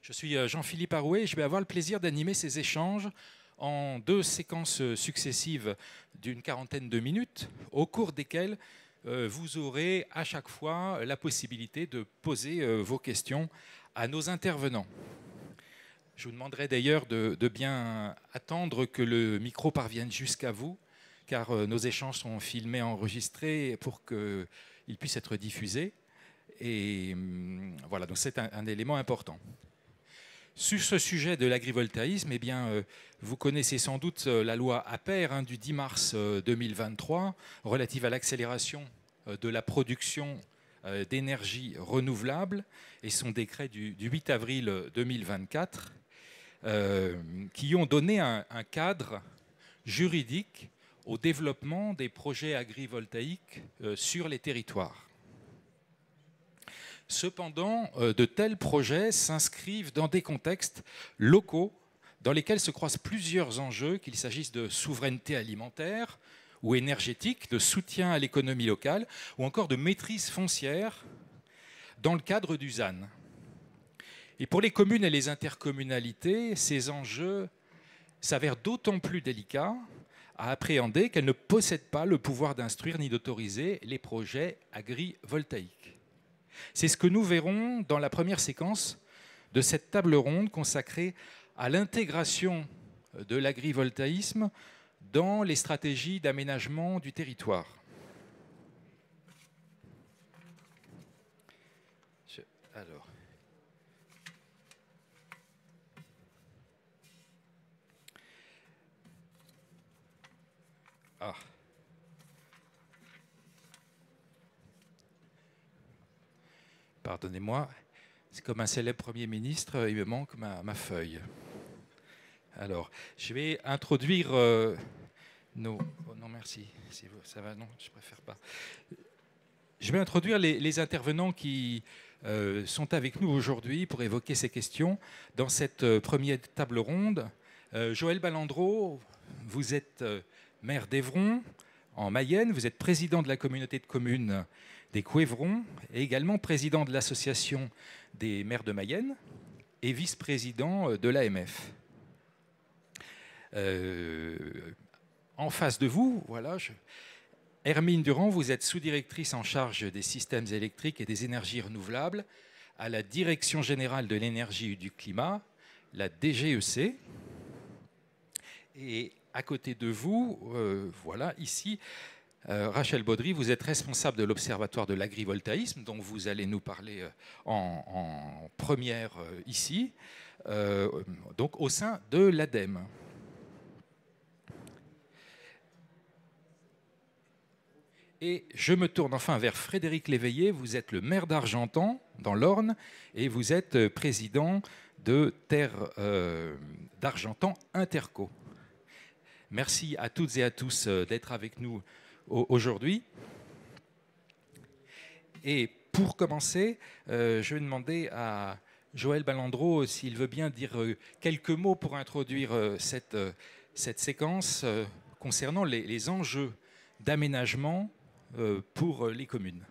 Je suis Jean-Philippe Arouet et je vais avoir le plaisir d'animer ces échanges en deux séquences successives d'une quarantaine de minutes, au cours desquelles vous aurez à chaque fois la possibilité de poser vos questions à nos intervenants. Je vous demanderai d'ailleurs de bien attendre que le micro parvienne jusqu'à vous, car nos échanges sont filmés, enregistrés pour qu'ils puissent être diffusés. Et voilà, donc c'est un élément important. Sur ce sujet de l'agrivoltaïsme, eh bien, vous connaissez sans doute la loi APER du 10 mars 2023 relative à l'accélération de la production d'énergie renouvelable et son décret du 8 avril 2024 qui ont donné un cadre juridique au développement des projets agrivoltaïques sur les territoires. Cependant, de tels projets s'inscrivent dans des contextes locaux dans lesquels se croisent plusieurs enjeux, qu'il s'agisse de souveraineté alimentaire ou énergétique, de soutien à l'économie locale ou encore de maîtrise foncière dans le cadre du ZAN. Et pour les communes et les intercommunalités, ces enjeux s'avèrent d'autant plus délicats à appréhender qu'elles ne possèdent pas le pouvoir d'instruire ni d'autoriser les projets agrivoltaïques. C'est ce que nous verrons dans la première séquence de cette table ronde consacrée à l'intégration de l'agrivoltaïsme dans les stratégies d'aménagement du territoire. Alors. Ah. Pardonnez-moi, c'est comme un célèbre Premier ministre, il me manque ma feuille. Alors, je vais introduire nos... Oh non, merci. Ça va, non, je préfère pas. Je vais introduire les intervenants qui sont avec nous aujourd'hui pour évoquer ces questions dans cette première table ronde. Joël Balandreau, vous êtes maire d'Évron, en Mayenne. Vous êtes président de la communauté de communes des Couévrons et également président de l'association des maires de Mayenne et vice-président de l'AMF. En face de vous, voilà, Hermine Durand, vous êtes sous-directrice en charge des systèmes électriques et des énergies renouvelables à la Direction générale de l'énergie et du climat, la DGEC. Et à côté de vous, voilà, ici, Rachel Baudry, vous êtes responsable de l'Observatoire de l'agrivoltaïsme, dont vous allez nous parler en première ici, donc au sein de l'ADEME. Et je me tourne enfin vers Frédéric Léveillé, vous êtes le maire d'Argentan, dans l'Orne, et vous êtes président de Terre d'Argentan Interco. Merci à toutes et à tous d'être avec nous aujourd'hui. Et pour commencer, je vais demander à Joël Balandreau s'il veut bien dire quelques mots pour introduire cette séquence concernant les enjeux d'aménagement pour les communes.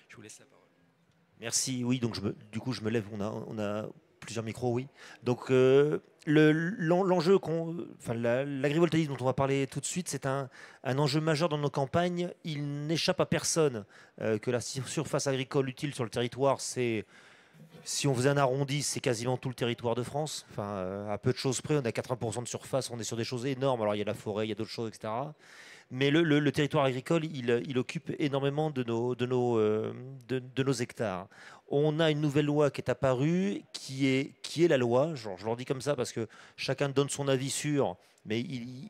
Je vous laisse la parole. Merci. Oui, donc du coup, je me lève. On a plusieurs micros, oui. Donc, l'enjeu, l'agrivoltaïsme dont on va parler tout de suite, c'est un enjeu majeur dans nos campagnes. Il n'échappe à personne que la surface agricole utile sur le territoire, c'est, si on faisait un arrondi, c'est quasiment tout le territoire de France. Enfin, à peu de choses près, on a 80% de surface, on est sur des choses énormes. Alors, il y a la forêt, il y a d'autres choses, etc. Mais le territoire agricole, il occupe énormément de nos hectares. On a une nouvelle loi qui est apparue, qui est la loi. Genre, je leur dis comme ça parce que chacun donne son avis sur, mais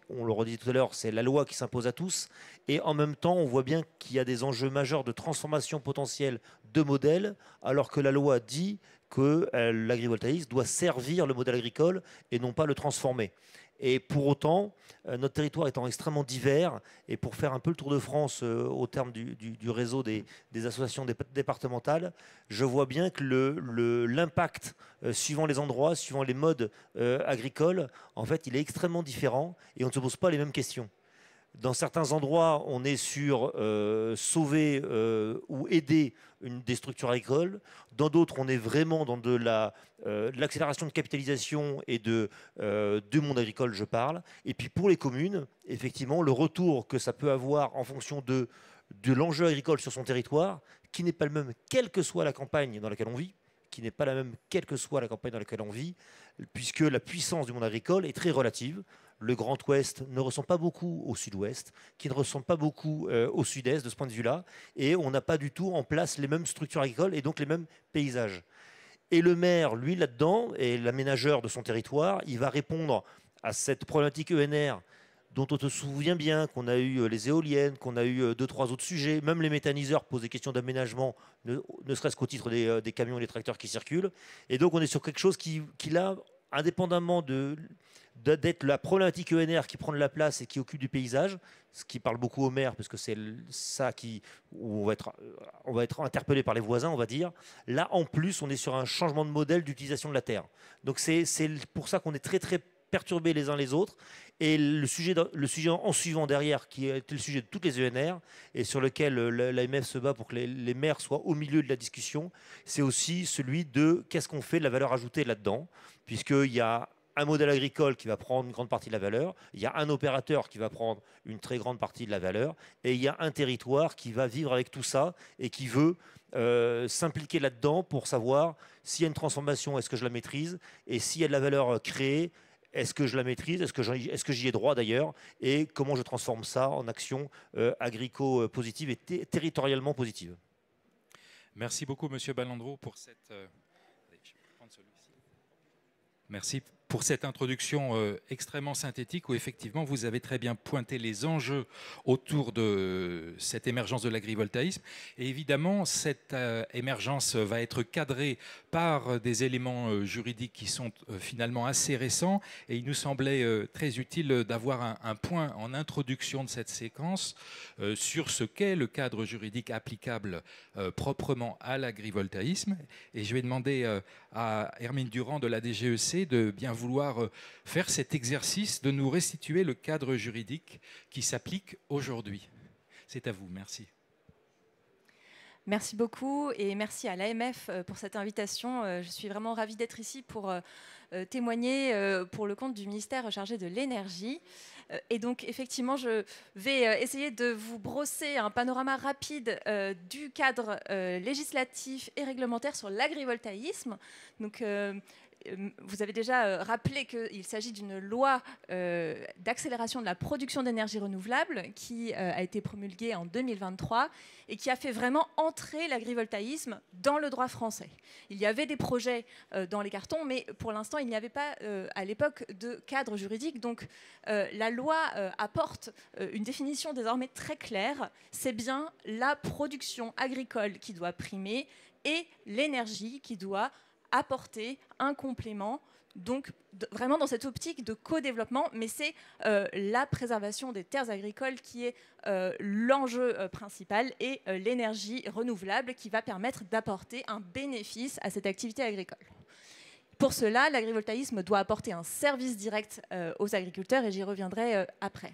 on le redit tout à l'heure, c'est la loi qui s'impose à tous. Et en même temps, on voit bien qu'il y a des enjeux majeurs de transformation potentielle de modèles, alors que la loi dit que l'agrivoltaïsme doit servir le modèle agricole et non pas le transformer. Et pour autant, notre territoire étant extrêmement divers, et pour faire un peu le tour de France au terme du réseau des associations départementales, je vois bien que l'impact, suivant les endroits, suivant les modes agricoles, en fait, il est extrêmement différent et on ne se pose pas les mêmes questions. Dans certains endroits, on est sur sauver ou aider des structures agricoles. Dans d'autres, on est vraiment dans de l'accélération de capitalisation et du monde agricole, je parle. Et puis pour les communes, effectivement, le retour que ça peut avoir en fonction de l'enjeu agricole sur son territoire, qui n'est pas le même quelle que soit la campagne dans laquelle on vit, qui n'est pas la même quelle que soit la campagne dans laquelle on vit, puisque la puissance du monde agricole est très relative. Le Grand Ouest ne ressemble pas beaucoup au Sud-Ouest, qui ne ressemble pas beaucoup au Sud-Est de ce point de vue-là, et on n'a pas du tout en place les mêmes structures agricoles et donc les mêmes paysages. Et le maire, lui, là-dedans, est l'aménageur de son territoire, il va répondre à cette problématique ENR dont on se souvient bien, qu'on a eu les éoliennes, qu'on a eu 2-3 autres sujets, même les méthaniseurs posent des questions d'aménagement, ne serait-ce qu'au titre des camions et des tracteurs qui circulent. Et donc on est sur quelque chose qui là, indépendamment d'être la problématique ENR qui prend de la place et qui occupe du paysage, ce qui parle beaucoup aux maires, parce que c'est ça où on va être interpellé par les voisins, on va dire. Là, en plus, on est sur un changement de modèle d'utilisation de la terre. Donc c'est pour ça qu'on est très, très perturbés les uns les autres. Et le sujet en suivant derrière, qui était le sujet de toutes les ENR, et sur lequel l'AMF se bat pour que les maires soient au milieu de la discussion, c'est aussi celui de qu'est-ce qu'on fait de la valeur ajoutée là-dedans, puisqu'il y a un modèle agricole qui va prendre une grande partie de la valeur, il y a un opérateur qui va prendre une très grande partie de la valeur, et il y a un territoire qui va vivre avec tout ça et qui veut s'impliquer là-dedans pour savoir s'il y a une transformation, est-ce que je la maîtrise, et s'il y a de la valeur créée, est-ce que je la maîtrise, est-ce que j'y ai droit d'ailleurs, et comment je transforme ça en action agrico-positive et territorialement positive. Merci beaucoup, Monsieur Ballandreau, pour cette... Merci pour cette introduction extrêmement synthétique où effectivement vous avez très bien pointé les enjeux autour de cette émergence de l'agrivoltaïsme. Et évidemment, cette émergence va être cadrée par des éléments juridiques qui sont finalement assez récents. Et il nous semblait très utile d'avoir un point en introduction de cette séquence sur ce qu'est le cadre juridique applicable proprement à l'agrivoltaïsme. Et je vais demander à Hermine Durand de la DGEC de bien vouloir faire cet exercice de nous restituer le cadre juridique qui s'applique aujourd'hui. C'est à vous, merci. Merci beaucoup et merci à l'AMF pour cette invitation. Je suis vraiment ravie d'être ici pour témoigner pour le compte du ministère chargé de l'énergie. Et donc, effectivement, je vais essayer de vous brosser un panorama rapide du cadre législatif et réglementaire sur l'agrivoltaïsme. Donc, vous avez déjà rappelé qu'il s'agit d'une loi d'accélération de la production d'énergie renouvelable qui a été promulguée en 2023 et qui a fait vraiment entrer l'agrivoltaïsme dans le droit français. Il y avait des projets dans les cartons, mais pour l'instant, il n'y avait pas à l'époque de cadre juridique. Donc la loi apporte une définition désormais très claire. C'est bien la production agricole qui doit primer et l'énergie qui doit apporter un complément, donc vraiment dans cette optique de co-développement, mais c'est la préservation des terres agricoles qui est l'enjeu principal et l'énergie renouvelable qui va permettre d'apporter un bénéfice à cette activité agricole. Pour cela, l'agrivoltaïsme doit apporter un service direct aux agriculteurs et j'y reviendrai après.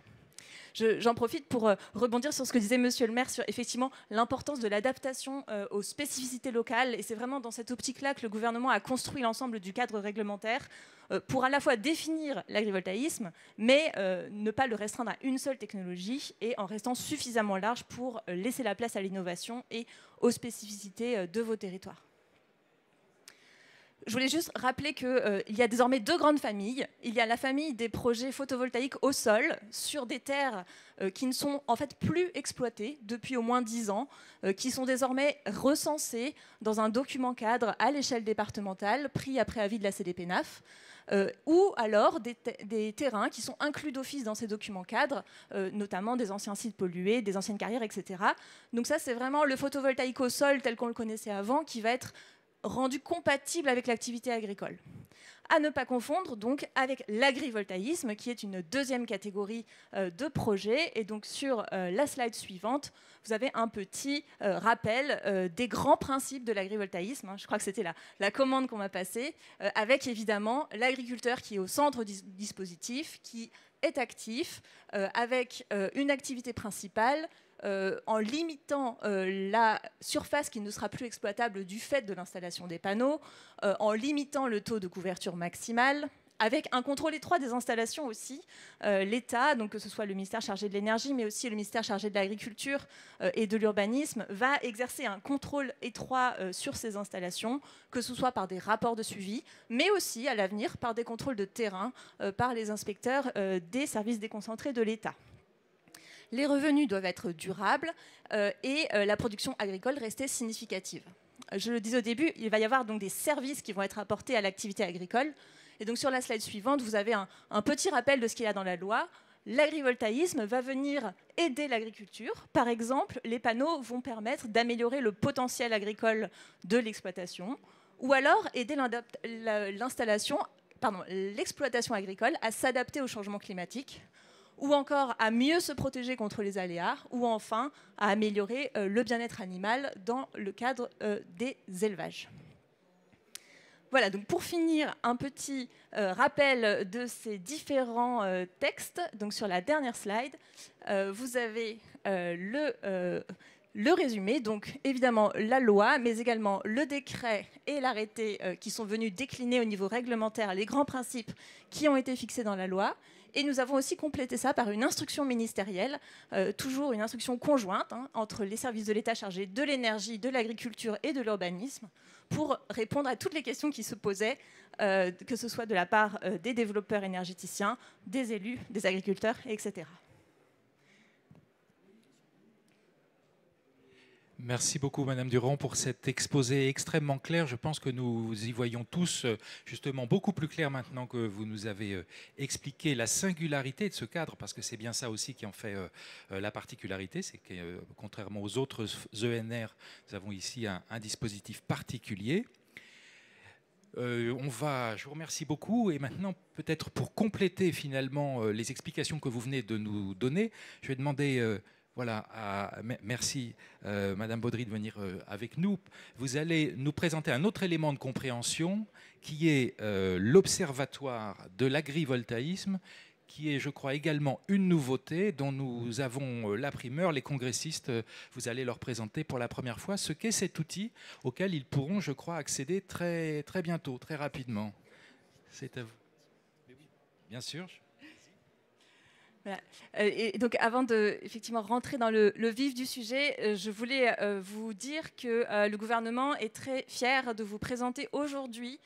J'en profite pour rebondir sur ce que disait Monsieur le maire sur effectivement l'importance de l'adaptation aux spécificités locales. Et c'est vraiment dans cette optique-là que le gouvernement a construit l'ensemble du cadre réglementaire pour à la fois définir l'agrivoltaïsme, mais ne pas le restreindre à une seule technologie et en restant suffisamment large pour laisser la place à l'innovation et aux spécificités de vos territoires. Je voulais juste rappeler qu'il y a désormais deux grandes familles. Il y a la famille des projets photovoltaïques au sol, sur des terres qui ne sont en fait plus exploitées depuis au moins 10 ans, qui sont désormais recensées dans un document cadre à l'échelle départementale, pris après avis de la CDPENAF, ou alors des terrains qui sont inclus d'office dans ces documents cadres, notamment des anciens sites pollués, des anciennes carrières, etc. Donc ça, c'est vraiment le photovoltaïque au sol tel qu'on le connaissait avant, qui va être rendu compatible avec l'activité agricole. À ne pas confondre donc avec l'agrivoltaïsme, qui est une deuxième catégorie de projets. Et donc sur la slide suivante, vous avez un petit rappel des grands principes de l'agrivoltaïsme. Je crois que c'était la commande qu'on m'a passée, avec évidemment l'agriculteur qui est au centre du dispositif, qui est actif avec une activité principale en limitant la surface qui ne sera plus exploitable du fait de l'installation des panneaux, en limitant le taux de couverture maximale, avec un contrôle étroit des installations aussi. L'État, donc que ce soit le ministère chargé de l'énergie, mais aussi le ministère chargé de l'agriculture et de l'urbanisme, va exercer un contrôle étroit sur ces installations, que ce soit par des rapports de suivi, mais aussi à l'avenir par des contrôles de terrain par les inspecteurs des services déconcentrés de l'État. Les revenus doivent être durables et la production agricole rester significative. Je le disais au début, il va y avoir donc des services qui vont être apportés à l'activité agricole. Et donc sur la slide suivante, vous avez un petit rappel de ce qu'il y a dans la loi. L'agrivoltaïsme va venir aider l'agriculture. Par exemple, les panneaux vont permettre d'améliorer le potentiel agricole de l'exploitation, ou alors aider l'exploitation agricole à s'adapter au changement climatique, ou encore à mieux se protéger contre les aléas, ou enfin à améliorer le bien-être animal dans le cadre des élevages. Voilà, donc pour finir, un petit rappel de ces différents textes. Donc sur la dernière slide, vous avez le résumé, donc évidemment la loi, mais également le décret et l'arrêté qui sont venus décliner au niveau réglementaire les grands principes qui ont été fixés dans la loi. Et nous avons aussi complété ça par une instruction ministérielle, toujours une instruction conjointe entre les services de l'État chargés de l'énergie, de l'agriculture et de l'urbanisme, pour répondre à toutes les questions qui se posaient, que ce soit de la part des développeurs énergéticiens, des élus, des agriculteurs, etc. Merci beaucoup, Madame Durand, pour cet exposé extrêmement clair. Je pense que nous y voyons tous justement beaucoup plus clair maintenant que vous nous avez expliqué la singularité de ce cadre, parce que c'est bien ça aussi qui en fait la particularité, c'est que contrairement aux autres ENR, nous avons ici un dispositif particulier. Je vous remercie beaucoup, et maintenant peut-être pour compléter finalement les explications que vous venez de nous donner, je vais demander... merci Madame Baudry de venir avec nous. Vous allez nous présenter un autre élément de compréhension qui est l'Observatoire de l'agrivoltaïsme, qui est, je crois, également une nouveauté dont nous avons la primeur. Les congressistes, vous allez leur présenter pour la première fois ce qu'est cet outil auquel ils pourront, je crois, accéder très, très bientôt, très rapidement. C'est à vous. Bien sûr. Voilà. Et donc, avant de effectivement rentrer dans le vif du sujet, je voulais vous dire que le gouvernement est très fier de vous présenter aujourd'hui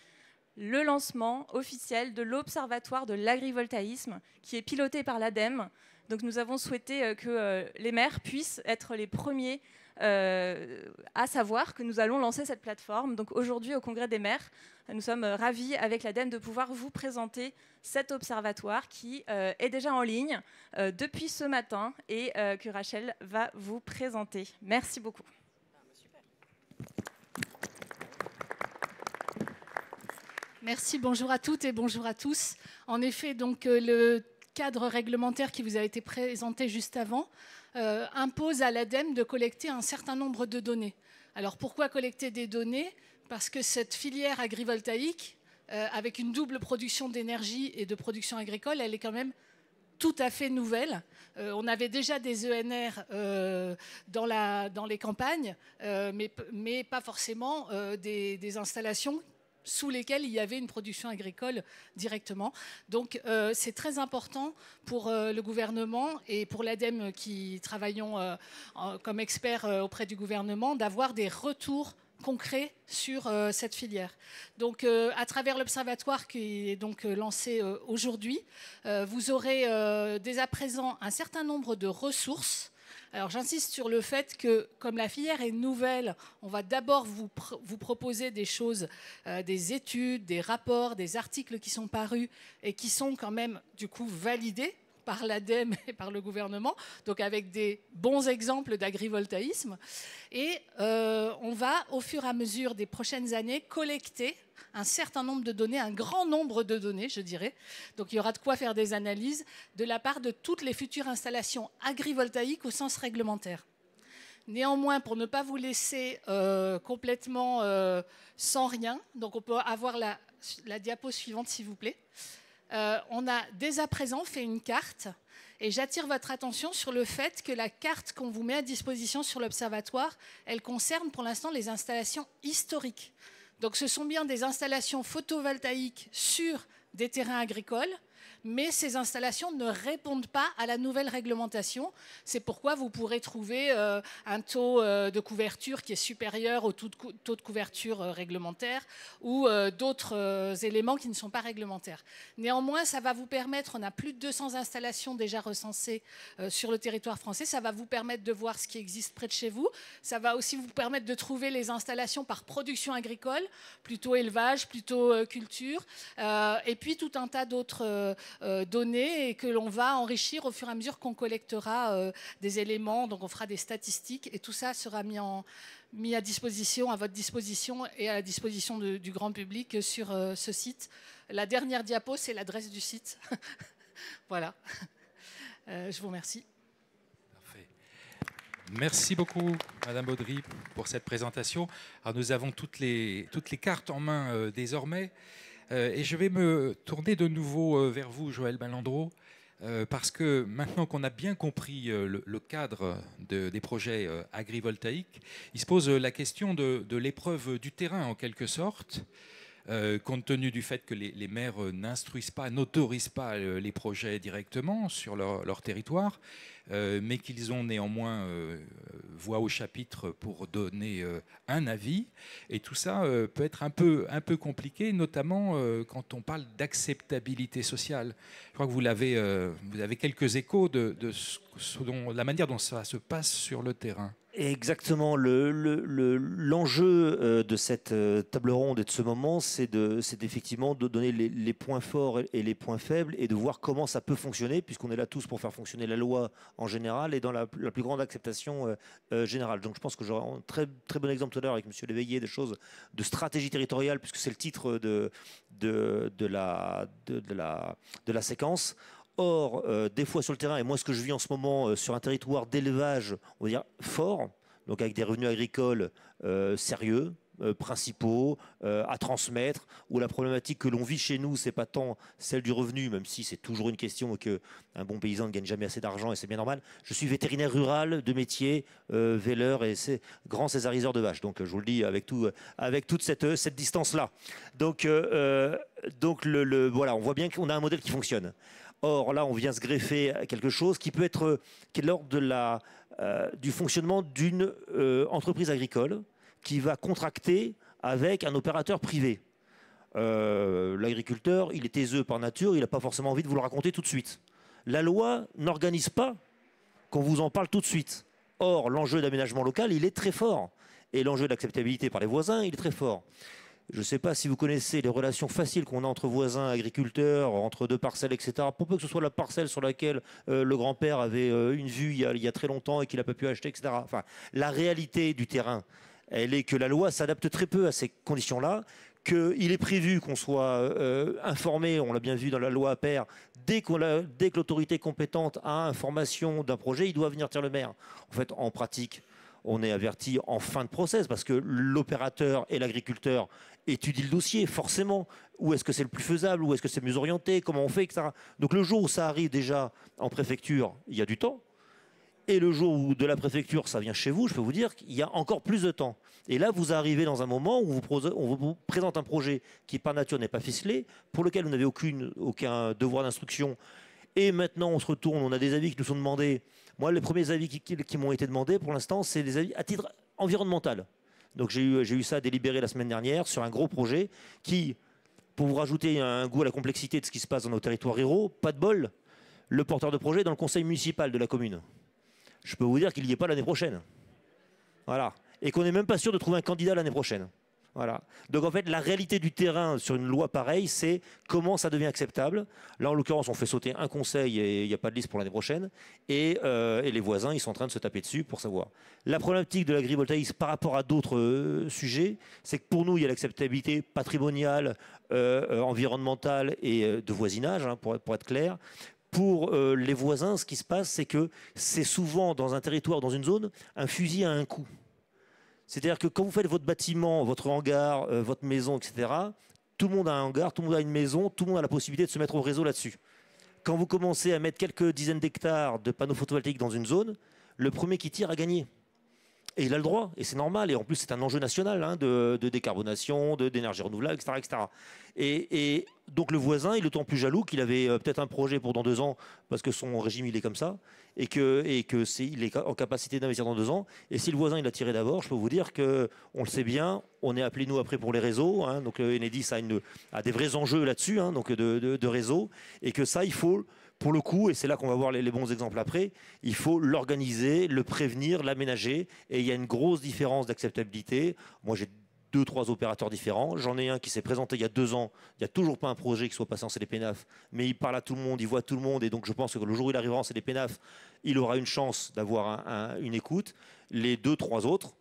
le lancement officiel de l'Observatoire de l'agrivoltaïsme, qui est piloté par l'ADEME. Donc, nous avons souhaité que les maires puissent être les premiers à savoir que nous allons lancer cette plateforme. Donc aujourd'hui, au Congrès des maires, nous sommes ravis avec l'ADEME de pouvoir vous présenter cet observatoire qui est déjà en ligne depuis ce matin et que Rachel va vous présenter. Merci beaucoup. Merci, bonjour à toutes et bonjour à tous. En effet, donc le cadre réglementaire qui vous a été présenté juste avant impose à l'ADEME de collecter un certain nombre de données. Alors pourquoi collecter des données? Parce que cette filière agrivoltaïque, avec une double production d'énergie et de production agricole, elle est quand même tout à fait nouvelle. On avait déjà des ENR dans les campagnes, mais pas forcément des installations sous lesquelles il y avait une production agricole directement. Donc c'est très important pour le gouvernement et pour l'ADEME qui travaillons comme experts auprès du gouvernement d'avoir des retours concrets sur cette filière. Donc à travers l'observatoire qui est donc lancé aujourd'hui, vous aurez dès à présent un certain nombre de ressources. Alors j'insiste sur le fait que, comme la filière est nouvelle, on va d'abord vous proposer des choses, des études, des rapports, des articles qui sont parus et qui sont quand même du coup validés par l'ADEME et par le gouvernement, donc avec des bons exemples d'agrivoltaïsme. Et on va, au fur et à mesure des prochaines années, collecter un certain nombre de données, un grand nombre de données, je dirais. Donc il y aura de quoi faire des analyses de la part de toutes les futures installations agrivoltaïques au sens réglementaire. Néanmoins, pour ne pas vous laisser complètement sans rien, donc on peut avoir la diapo suivante, s'il vous plaît. On a dès à présent fait une carte et j'attire votre attention sur le fait que la carte qu'on vous met à disposition sur l'Observatoire, elle concerne pour l'instant les installations historiques. Donc ce sont bien des installations photovoltaïques sur des terrains agricoles, mais ces installations ne répondent pas à la nouvelle réglementation. C'est pourquoi vous pourrez trouver un taux de couverture qui est supérieur au taux de couverture réglementaire ou d'autres éléments qui ne sont pas réglementaires. Néanmoins, ça va vous permettre, on a plus de 200 installations déjà recensées sur le territoire français, ça va vous permettre de voir ce qui existe près de chez vous. Ça va aussi vous permettre de trouver les installations par production agricole, plutôt élevage, plutôt culture, et puis tout un tas d'autres données et que l'on va enrichir au fur et à mesure qu'on collectera des éléments. Donc on fera des statistiques et tout ça sera mis à disposition, à votre disposition et à la disposition du grand public sur ce site. La dernière diapo, c'est l'adresse du site. Voilà. Je vous remercie. Parfait. Merci beaucoup, Madame Baudry, pour cette présentation. Alors, nous avons toutes les cartes en main désormais. Et je vais me tourner de nouveau vers vous, Joël Malandreau, parce que maintenant qu'on a bien compris le cadre des projets agrivoltaïques, il se pose la question de l'épreuve du terrain en quelque sorte, compte tenu du fait que les maires n'instruisent pas, n'autorisent pas les projets directement sur leur territoire, mais qu'ils ont néanmoins voix au chapitre pour donner un avis. Et tout ça peut être un peu compliqué, notamment quand on parle d'acceptabilité sociale. Je crois que vous avez quelques échos de la manière dont ça se passe sur le terrain. Exactement. L'enjeu de cette table ronde et de ce moment, c'est effectivement de donner les points forts et les points faibles et de voir comment ça peut fonctionner, puisqu'on est là tous pour faire fonctionner la loi en général et dans la plus grande acceptation générale. Donc je pense que j'aurai un très, très bon exemple tout à l'heure avec M. Léveillé des choses de stratégie territoriale, puisque c'est le titre de la séquence. Or, des fois sur le terrain, et moi ce que je vis en ce moment sur un territoire d'élevage, on va dire fort, donc avec des revenus agricoles sérieux, principaux, à transmettre, où la problématique que l'on vit chez nous, c'est pas tant celle du revenu, même si c'est toujours une question qu'un bon paysan ne gagne jamais assez d'argent et c'est bien normal. Je suis vétérinaire rural de métier, véleur et grand césariseur de vaches. Donc je vous le dis avec toute cette distance-là. Donc voilà, on voit bien qu'on a un modèle qui fonctionne. Or, là, on vient se greffer à quelque chose qui est l'ordre du fonctionnement d'une entreprise agricole qui va contracter avec un opérateur privé. L'agriculteur, il est taiseux par nature, il n'a pas forcément envie de vous le raconter tout de suite. La loi n'organise pas qu'on vous en parle tout de suite. Or, l'enjeu d'aménagement local, il est très fort. Et l'enjeu d'acceptabilité par les voisins, il est très fort. Je ne sais pas si vous connaissez les relations faciles qu'on a entre voisins, agriculteurs, entre deux parcelles, etc. Pour peu que ce soit la parcelle sur laquelle le grand-père avait une vue il y a très longtemps et qu'il n'a pas pu acheter, etc. Enfin, la réalité du terrain, elle est que la loi s'adapte très peu à ces conditions-là, qu'il est prévu qu'on soit informé, on l'a bien vu dans la loi APER, dès que l'autorité compétente a information d'un projet, il doit venir le maire. En fait, en pratique, on est averti en fin de process parce que l'opérateur et l'agriculteur étudient le dossier, forcément. Où est-ce que c'est le plus faisable, où est-ce que c'est mieux orienté, comment on fait, etc. Donc le jour où ça arrive déjà en préfecture, il y a du temps. Et le jour où de la préfecture, ça vient chez vous, je peux vous dire qu'il y a encore plus de temps. Et là, vous arrivez dans un moment où on vous présente un projet qui, par nature, n'est pas ficelé, pour lequel vous n'avez aucun devoir d'instruction. Et maintenant, on se retourne, on a des avis qui nous sont demandés. Moi, les premiers avis qui m'ont été demandés, pour l'instant, c'est des avis à titre environnemental. Donc j'ai eu ça délibéré la semaine dernière sur un gros projet qui, pour vous rajouter un goût à la complexité de ce qui se passe dans nos territoires ruraux, pas de bol, le porteur de projet est dans le conseil municipal de la commune. Je peux vous dire qu'il n'y est pas l'année prochaine. Voilà. Et qu'on n'est même pas sûr de trouver un candidat l'année prochaine. Voilà. Donc en fait, la réalité du terrain sur une loi pareille, c'est comment ça devient acceptable. Là, en l'occurrence, on fait sauter un conseil et il n'y a pas de liste pour l'année prochaine. Et les voisins, ils sont en train de se taper dessus pour savoir. La problématique de l'agrivoltaïsme par rapport à d'autres sujets, c'est que pour nous, il y a l'acceptabilité patrimoniale, environnementale et de voisinage, hein, pour être clair. Pour les voisins, ce qui se passe, c'est que c'est souvent dans un territoire, dans une zone, un fusil à un coup. C'est-à-dire que quand vous faites votre bâtiment, votre hangar, votre maison, etc., tout le monde a un hangar, tout le monde a une maison, tout le monde a la possibilité de se mettre au réseau là-dessus. Quand vous commencez à mettre quelques dizaines d'hectares de panneaux photovoltaïques dans une zone, le premier qui tire a gagné. Et il a le droit, et c'est normal. Et en plus, c'est un enjeu national hein, de décarbonation, d'énergie renouvelable, etc. etc. Et donc le voisin, il est d'autant plus jaloux qu'il avait peut-être un projet pour dans 2 ans, parce que son régime, il est comme ça, il est en capacité d'investir dans 2 ans. Et si le voisin, il a tiré d'abord, je peux vous dire qu'on le sait bien, on est appelé, nous, après, pour les réseaux. Hein, donc Enedis a des vrais enjeux là-dessus, hein, donc de réseau. Et que ça, il faut... Pour le coup, et c'est là qu'on va voir les bons exemples après, il faut l'organiser, le prévenir, l'aménager. Et il y a une grosse différence d'acceptabilité. Moi, j'ai 2-3 opérateurs différents. J'en ai un qui s'est présenté il y a 2 ans. Il n'y a toujours pas un projet qui soit passé en CDPNAF, mais il parle à tout le monde, il voit tout le monde. Et donc, je pense que le jour où il arrivera en CDPNAF, il aura une chance d'avoir une écoute. Les 2-3 autres,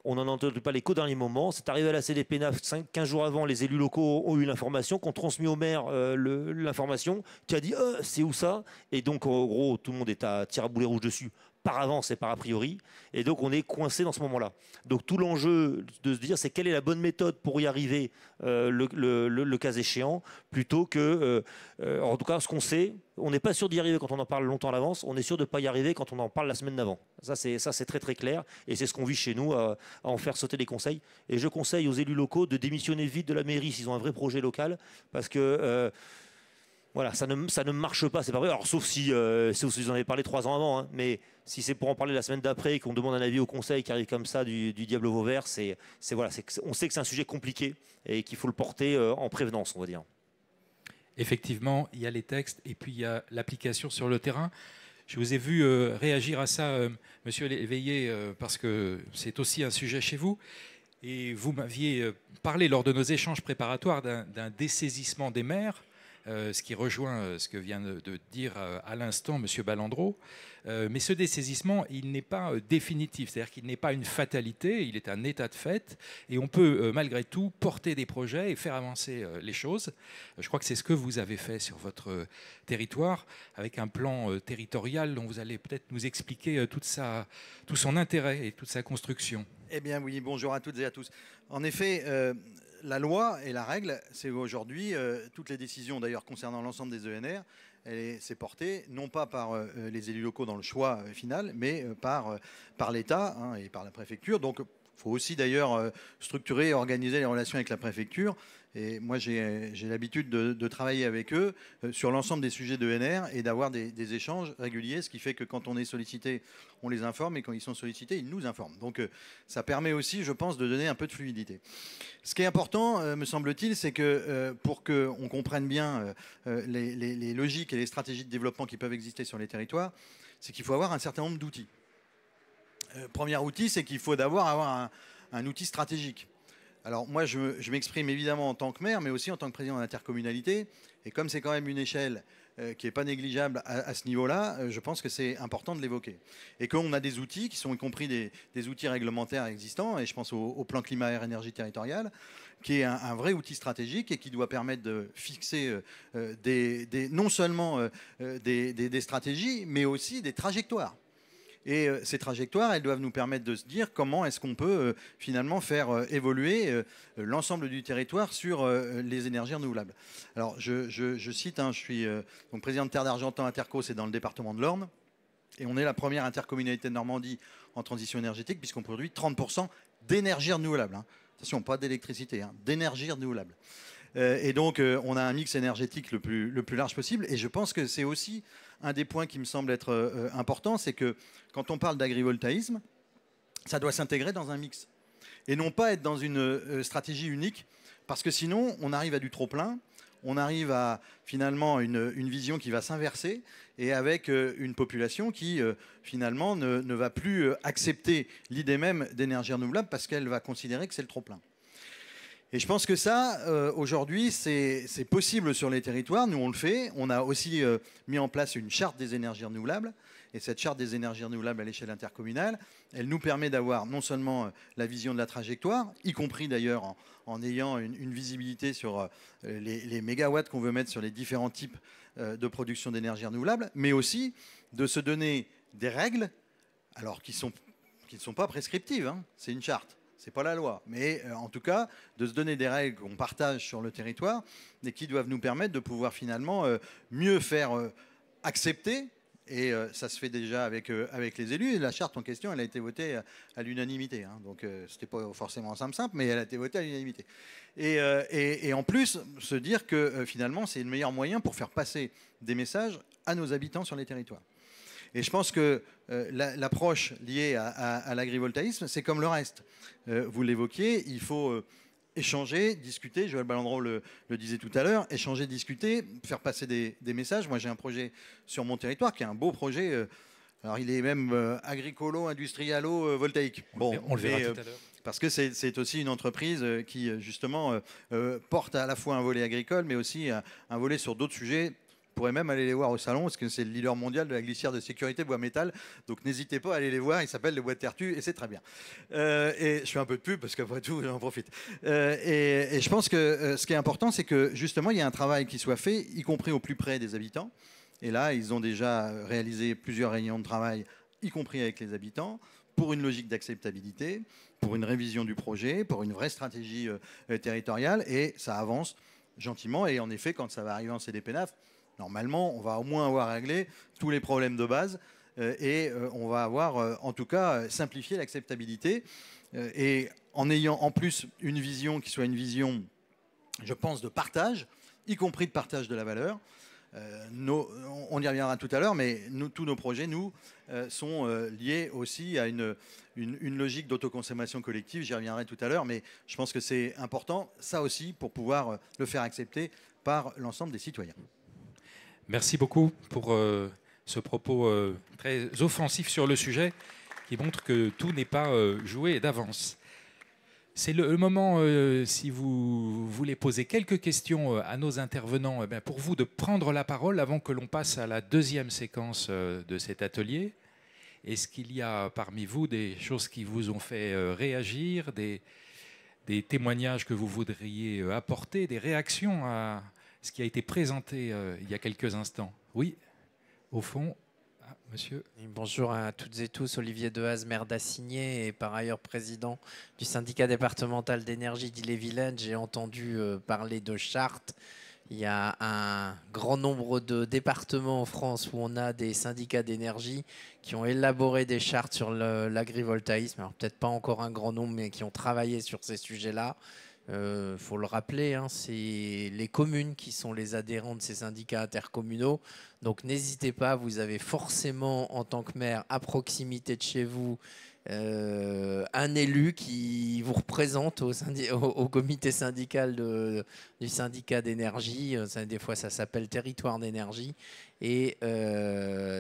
on n'en a entendu pas les qu'au dernier moment. C'est arrivé à la CDPNAF 15 jours avant, les élus locaux ont eu l'information, qu'on transmis au maire l'information, qui a dit c'est où ça? Et donc en gros, tout le monde est à tir à boulet rouge dessus, par avance et par a priori. Et donc on est coincé dans ce moment-là. Donc tout l'enjeu de se dire, c'est quelle est la bonne méthode pour y arriver, le cas échéant, plutôt que, en tout cas, ce qu'on sait, on n'est pas sûr d'y arriver quand on en parle longtemps à l'avance, on est sûr de ne pas y arriver quand on en parle la semaine d'avant. Ça, c'est très très clair, et c'est ce qu'on vit chez nous, à en faire sauter les conseils. Et je conseille aux élus locaux de démissionner vite de la mairie s'ils ont un vrai projet local, parce que... voilà, ça ne marche pas, c'est pas vrai. Alors, sauf si vous en avez parlé 3 ans avant, hein, mais si c'est pour en parler la semaine d'après et qu'on demande un avis au conseil qui arrive comme ça du diable au Vauvert, on sait que c'est un sujet compliqué et qu'il faut le porter en prévenance, on va dire. Effectivement, il y a les textes et puis il y a l'application sur le terrain. Je vous ai vu réagir à ça, Monsieur Léveillé, parce que c'est aussi un sujet chez vous. Et vous m'aviez parlé lors de nos échanges préparatoires d'un dessaisissement des maires. Ce qui rejoint ce que vient de dire à l'instant M. Ballandreau. Mais ce dessaisissement, il n'est pas définitif, c'est-à-dire qu'il n'est pas une fatalité, il est un état de fait, et on peut malgré tout porter des projets et faire avancer les choses. Je crois que c'est ce que vous avez fait sur votre territoire, avec un plan territorial dont vous allez peut-être nous expliquer tout son intérêt et toute sa construction. Eh bien oui, bonjour à toutes et à tous. En effet, la loi et la règle, c'est aujourd'hui, toutes les décisions d'ailleurs concernant l'ensemble des ENR, c'est porté non pas par les élus locaux dans le choix final, mais par l'État hein, et par la préfecture. Donc il faut aussi d'ailleurs structurer et organiser les relations avec la préfecture. Et moi, j'ai l'habitude de travailler avec eux sur l'ensemble des sujets d'ENR et d'avoir des échanges réguliers, ce qui fait que quand on est sollicité, on les informe, et quand ils sont sollicités, ils nous informent. Donc ça permet aussi, je pense, de donner un peu de fluidité. Ce qui est important, me semble-t-il, c'est que pour qu'on comprenne bien les logiques et les stratégies de développement qui peuvent exister sur les territoires, c'est qu'il faut avoir un certain nombre d'outils. Premier outil, c'est qu'il faut d'abord avoir un outil stratégique. Alors moi, je m'exprime évidemment en tant que maire, mais aussi en tant que président d'intercommunalité. Et comme c'est quand même une échelle qui n'est pas négligeable à ce niveau-là, je pense que c'est important de l'évoquer. Et qu'on a des outils qui sont y compris des outils réglementaires existants, et je pense au plan climat-air-énergie territorial, qui est un vrai outil stratégique et qui doit permettre de fixer non seulement des stratégies, mais aussi des trajectoires. Et ces trajectoires, elles doivent nous permettre de se dire comment est-ce qu'on peut finalement faire évoluer l'ensemble du territoire sur les énergies renouvelables. Alors, je cite, hein, je suis donc président de Terre d'Argentan Interco, c'est dans le département de l'Orne. Et on est la première intercommunalité de Normandie en transition énergétique puisqu'on produit 30% d'énergie renouvelable. Hein. Attention, pas d'électricité, hein, d'énergie renouvelable. Et donc, on a un mix énergétique le plus large possible. Et je pense que c'est aussi un des points qui me semble être important, c'est que quand on parle d'agrivoltaïsme, ça doit s'intégrer dans un mix. Et non pas être dans une stratégie unique, parce que sinon, on arrive à du trop-plein, on arrive à finalement une vision qui va s'inverser, et avec une population qui finalement ne va plus accepter l'idée même d'énergie renouvelable, parce qu'elle va considérer que c'est le trop-plein. Et je pense que ça, aujourd'hui, c'est possible sur les territoires. Nous, on le fait. On a aussi mis en place une charte des énergies renouvelables. Et cette charte des énergies renouvelables à l'échelle intercommunale, elle nous permet d'avoir non seulement la vision de la trajectoire, y compris d'ailleurs en ayant une visibilité sur les mégawatts qu'on veut mettre sur les différents types de production d'énergie renouvelable, mais aussi de se donner des règles, alors qui ne sont pas prescriptives, hein, c'est une charte. c'est pas la loi. Mais en tout cas, de se donner des règles qu'on partage sur le territoire et qui doivent nous permettre de pouvoir finalement mieux faire accepter. Et ça se fait déjà avec les élus. Et la charte en question, elle a été votée à l'unanimité. Hein. Donc, c'était pas forcément simple, mais elle a été votée à l'unanimité. Et en plus, se dire que finalement, c'est le meilleur moyen pour faire passer des messages à nos habitants sur les territoires. Et je pense que l'approche liée à l'agrivoltaïsme, c'est comme le reste. Vous l'évoquiez, il faut échanger, discuter. Joël Balandreau le disait tout à l'heure, échanger, discuter, faire passer des messages. Moi, j'ai un projet sur mon territoire qui est un beau projet. Alors, il est même agricolo-industrialo-voltaïque. Bon, on le verra tout à l'heure. Parce que c'est aussi une entreprise qui, justement, porte à la fois un volet agricole, mais aussi un volet sur d'autres sujets. Vous pourrez même aller les voir au salon, parce que c'est le leader mondial de la glissière de sécurité bois métal. Donc n'hésitez pas à aller les voir, il s'appelle le Bois de Tertu, et c'est très bien. Et je fais un peu de pub, parce qu'après tout, j'en profite. Et je pense que ce qui est important, c'est que justement, il y a un travail qui soit fait, y compris au plus près des habitants. Et là, ils ont déjà réalisé plusieurs réunions de travail, y compris avec les habitants, pour une logique d'acceptabilité, pour une révision du projet, pour une vraie stratégie territoriale, et ça avance gentiment. Et en effet, quand ça va arriver en CDPENAF, normalement, on va au moins avoir réglé tous les problèmes de base et on va avoir, en tout cas, simplifié l'acceptabilité. Et en ayant en plus une vision qui soit une vision, je pense, de partage, y compris de partage de la valeur. On y reviendra tout à l'heure, mais tous nos projets, sont liés aussi à une logique d'autoconsommation collective. J'y reviendrai tout à l'heure, mais je pense que c'est important, ça aussi, pour pouvoir le faire accepter par l'ensemble des citoyens. Merci beaucoup pour ce propos très offensif sur le sujet qui montre que tout n'est pas joué d'avance. C'est le moment, si vous voulez poser quelques questions à nos intervenants, pour vous de prendre la parole avant que l'on passe à la deuxième séquence de cet atelier. Est-ce qu'il y a parmi vous des choses qui vous ont fait réagir, des témoignages que vous voudriez apporter, des réactions à ce qui a été présenté il y a quelques instants? Oui, au fond. Ah, monsieur. Bonjour à toutes et tous, Olivier Dehaze, maire d'Assigné et par ailleurs président du syndicat départemental d'énergie d'Ille-et-Vilaine. J'ai entendu parler de chartes. Il y a un grand nombre de départements en France où on a des syndicats d'énergie qui ont élaboré des chartes sur l'agrivoltaïsme. Alors peut-être pas encore un grand nombre, mais qui ont travaillé sur ces sujets-là. Faut le rappeler, hein, c'est les communes qui sont les adhérents de ces syndicats intercommunaux. Donc n'hésitez pas, vous avez forcément en tant que maire à proximité de chez vous un élu qui vous représente au comité syndical du syndicat d'énergie. Des fois ça s'appelle territoire d'énergie. Et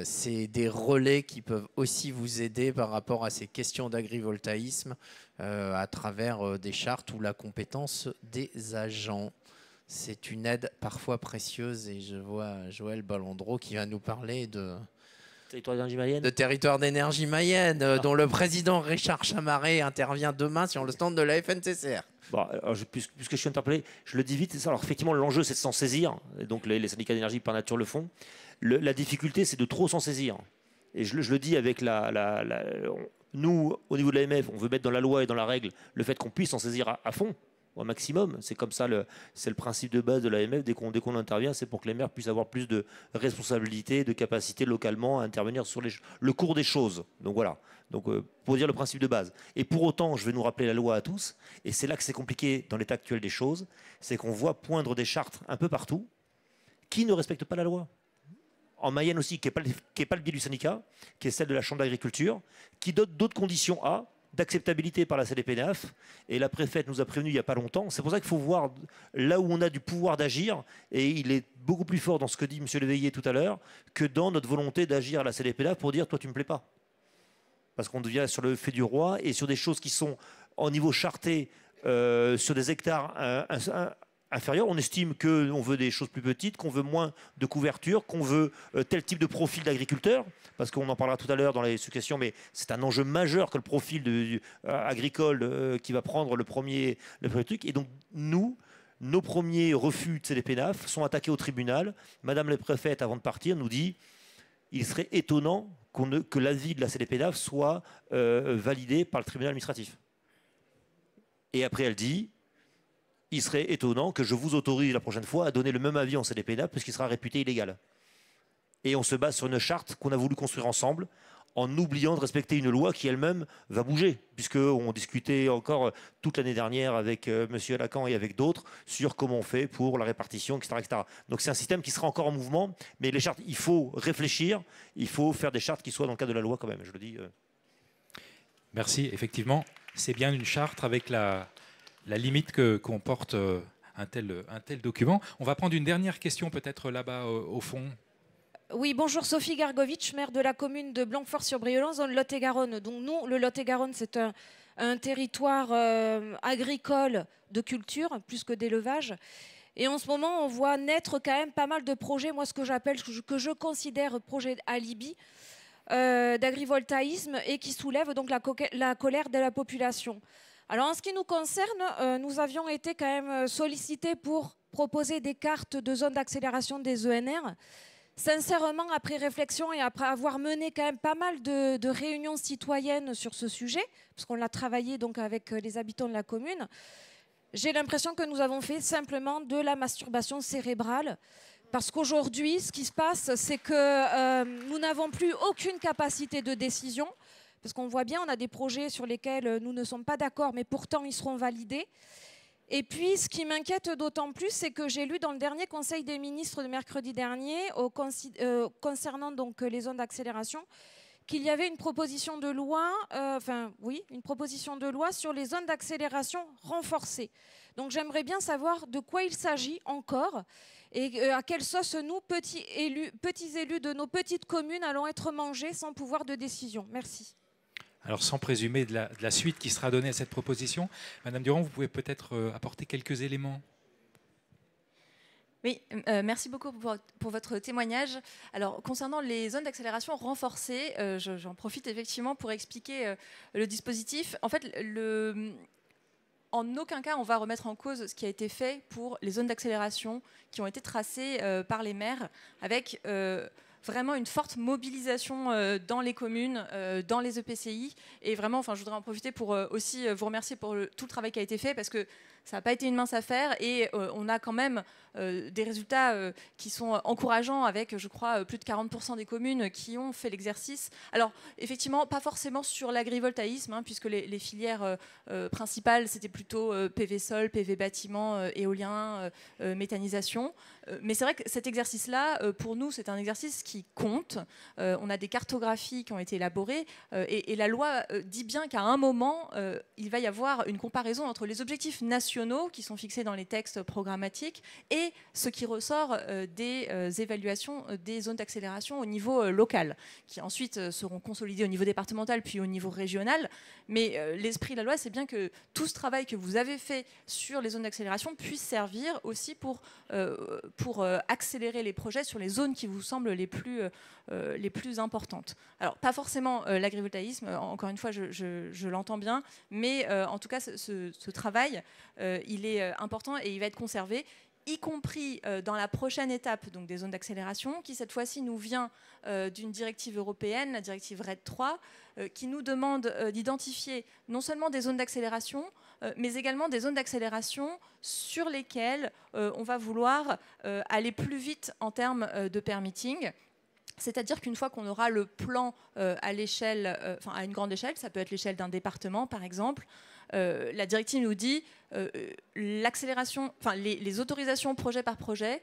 c'est des relais qui peuvent aussi vous aider par rapport à ces questions d'agrivoltaïsme à travers des chartes ou la compétence des agents. C'est une aide parfois précieuse et je vois Joël Balandreau qui va nous parler de Territoire d'énergie Mayenne. De Territoire d'énergie Mayenne, dont le président Richard Chamaré intervient demain sur le stand de la FNCCR. Bon, alors puisque je suis interpellé, je le dis vite. Alors effectivement, l'enjeu, c'est de s'en saisir. Et donc les syndicats d'énergie, par nature, le font. La difficulté, c'est de trop s'en saisir. Et je le dis avec nous, au niveau de l'AMF, on veut mettre dans la loi et dans la règle le fait qu'on puisse s'en saisir à fond, au maximum. C'est comme ça, c'est le principe de base de l'AMF. Dès qu'on intervient, c'est pour que les maires puissent avoir plus de responsabilités, de capacité localement à intervenir sur le cours des choses. Donc voilà. Donc pour dire le principe de base. Et pour autant, je vais nous rappeler la loi à tous. Et c'est là que c'est compliqué dans l'état actuel des choses. C'est qu'on voit poindre des chartes un peu partout qui ne respectent pas la loi. En Mayenne aussi, qui n'est pas le biais du syndicat, qui est celle de la Chambre d'agriculture, qui donne d'autres conditions d'acceptabilité par la CDPENAF. Et la préfète nous a prévenu il n'y a pas longtemps. C'est pour ça qu'il faut voir là où on a du pouvoir d'agir. Et il est beaucoup plus fort dans ce que dit M. Léveillé tout à l'heure que dans notre volonté d'agir à la CDPENAF pour dire « toi, tu ne me plais pas ». Parce qu'on devient sur le fait du roi et sur des choses qui sont au niveau charté, sur des hectares inférieurs. On estime qu'on veut des choses plus petites, qu'on veut moins de couverture, qu'on veut tel type de profil d'agriculteur, parce qu'on en parlera tout à l'heure dans les questions, mais c'est un enjeu majeur que le profil agricole qui va prendre le premier truc. Et donc nos premiers refus de CDPENAF sont attaqués au tribunal. Madame la préfète, avant de partir, nous dit il serait étonnant que l'avis de la CDPENAF soit validé par le tribunal administratif. Et après, elle dit, il serait étonnant que je vous autorise la prochaine fois à donner le même avis en CDPNA puisqu'il sera réputé illégal. Et on se base sur une charte qu'on a voulu construire ensemble, en oubliant de respecter une loi qui elle-même va bouger, puisqu'on discutait encore toute l'année dernière avec M. Lacan et avec d'autres sur comment on fait pour la répartition, etc. etc. Donc c'est un système qui sera encore en mouvement, mais les chartes, il faut réfléchir, il faut faire des chartes qui soient dans le cadre de la loi quand même, je le dis. Merci, effectivement, c'est bien une charte avec la limite que comporte un tel document. On va prendre une dernière question peut-être là-bas au fond. Oui, bonjour, Sophie Gargovitch, maire de la commune de Blanquefort-sur-Briolan, zone Lot-et-Garonne. Donc nous, le Lot-et-Garonne, c'est un territoire agricole de culture, plus que d'élevage. Et en ce moment, on voit naître quand même pas mal de projets, moi ce que j'appelle, que je considère projet alibi, d'agrivoltaïsme et qui soulèvent donc la colère de la population. Alors en ce qui nous concerne, nous avions été quand même sollicités pour proposer des cartes de zones d'accélération des ENR. Sincèrement, après réflexion et après avoir mené quand même pas mal de réunions citoyennes sur ce sujet, parce qu'on l'a travaillé donc avec les habitants de la commune, j'ai l'impression que nous avons fait simplement de la masturbation cérébrale. Parce qu'aujourd'hui, ce qui se passe, c'est que nous n'avons plus aucune capacité de décision. Parce qu'on voit bien, on a des projets sur lesquels nous ne sommes pas d'accord, mais pourtant ils seront validés. Et puis, ce qui m'inquiète d'autant plus, c'est que j'ai lu dans le dernier Conseil des ministres de mercredi dernier, concernant donc les zones d'accélération, qu'il y avait une proposition de loi, une proposition de loi sur les zones d'accélération renforcées. Donc, j'aimerais bien savoir de quoi il s'agit encore et à quelle sauce nous, petits élus de nos petites communes, allons être mangés sans pouvoir de décision. Merci. Alors, sans présumer de la suite qui sera donnée à cette proposition, Madame Durand, vous pouvez peut-être apporter quelques éléments. Oui, merci beaucoup pour votre témoignage. Alors, concernant les zones d'accélération renforcées, j'en profite effectivement pour expliquer le dispositif. En fait, en aucun cas, on va remettre en cause ce qui a été fait pour les zones d'accélération qui ont été tracées par les maires avec vraiment une forte mobilisation dans les communes, dans les EPCI. Et vraiment, je voudrais en profiter pour aussi vous remercier pour tout le travail qui a été fait parce que ça n'a pas été une mince affaire et on a quand même des résultats qui sont encourageants avec, je crois, plus de 40% des communes qui ont fait l'exercice. Alors, effectivement, pas forcément sur l'agrivoltaïsme, puisque les filières principales, c'était plutôt PV sol, PV bâtiment, éolien, méthanisation. Mais c'est vrai que cet exercice-là, pour nous, c'est un exercice qui compte. On a des cartographies qui ont été élaborées et la loi dit bien qu'à un moment, il va y avoir une comparaison entre les objectifs nationaux qui sont fixés dans les textes programmatiques et ce qui ressort des évaluations des zones d'accélération au niveau local, qui ensuite seront consolidées au niveau départemental puis au niveau régional. Mais l'esprit de la loi, c'est bien que tout ce travail que vous avez fait sur les zones d'accélération puisse servir aussi pour accélérer les projets sur les zones qui vous semblent les plus importantes. Alors, pas forcément l'agrivoltaïsme, encore une fois, je l'entends bien, mais en tout cas, ce travail, il est important et il va être conservé, y compris dans la prochaine étape donc des zones d'accélération, qui cette fois-ci nous vient d'une directive européenne, la directive RED III, qui nous demande d'identifier non seulement des zones d'accélération, mais également des zones d'accélération sur lesquelles on va vouloir aller plus vite en termes de permitting. C'est-à-dire qu'une fois qu'on aura le plan à l'échelle, à une grande échelle, ça peut être l'échelle d'un département par exemple, la directive nous dit l'accélération, les autorisations projet par projet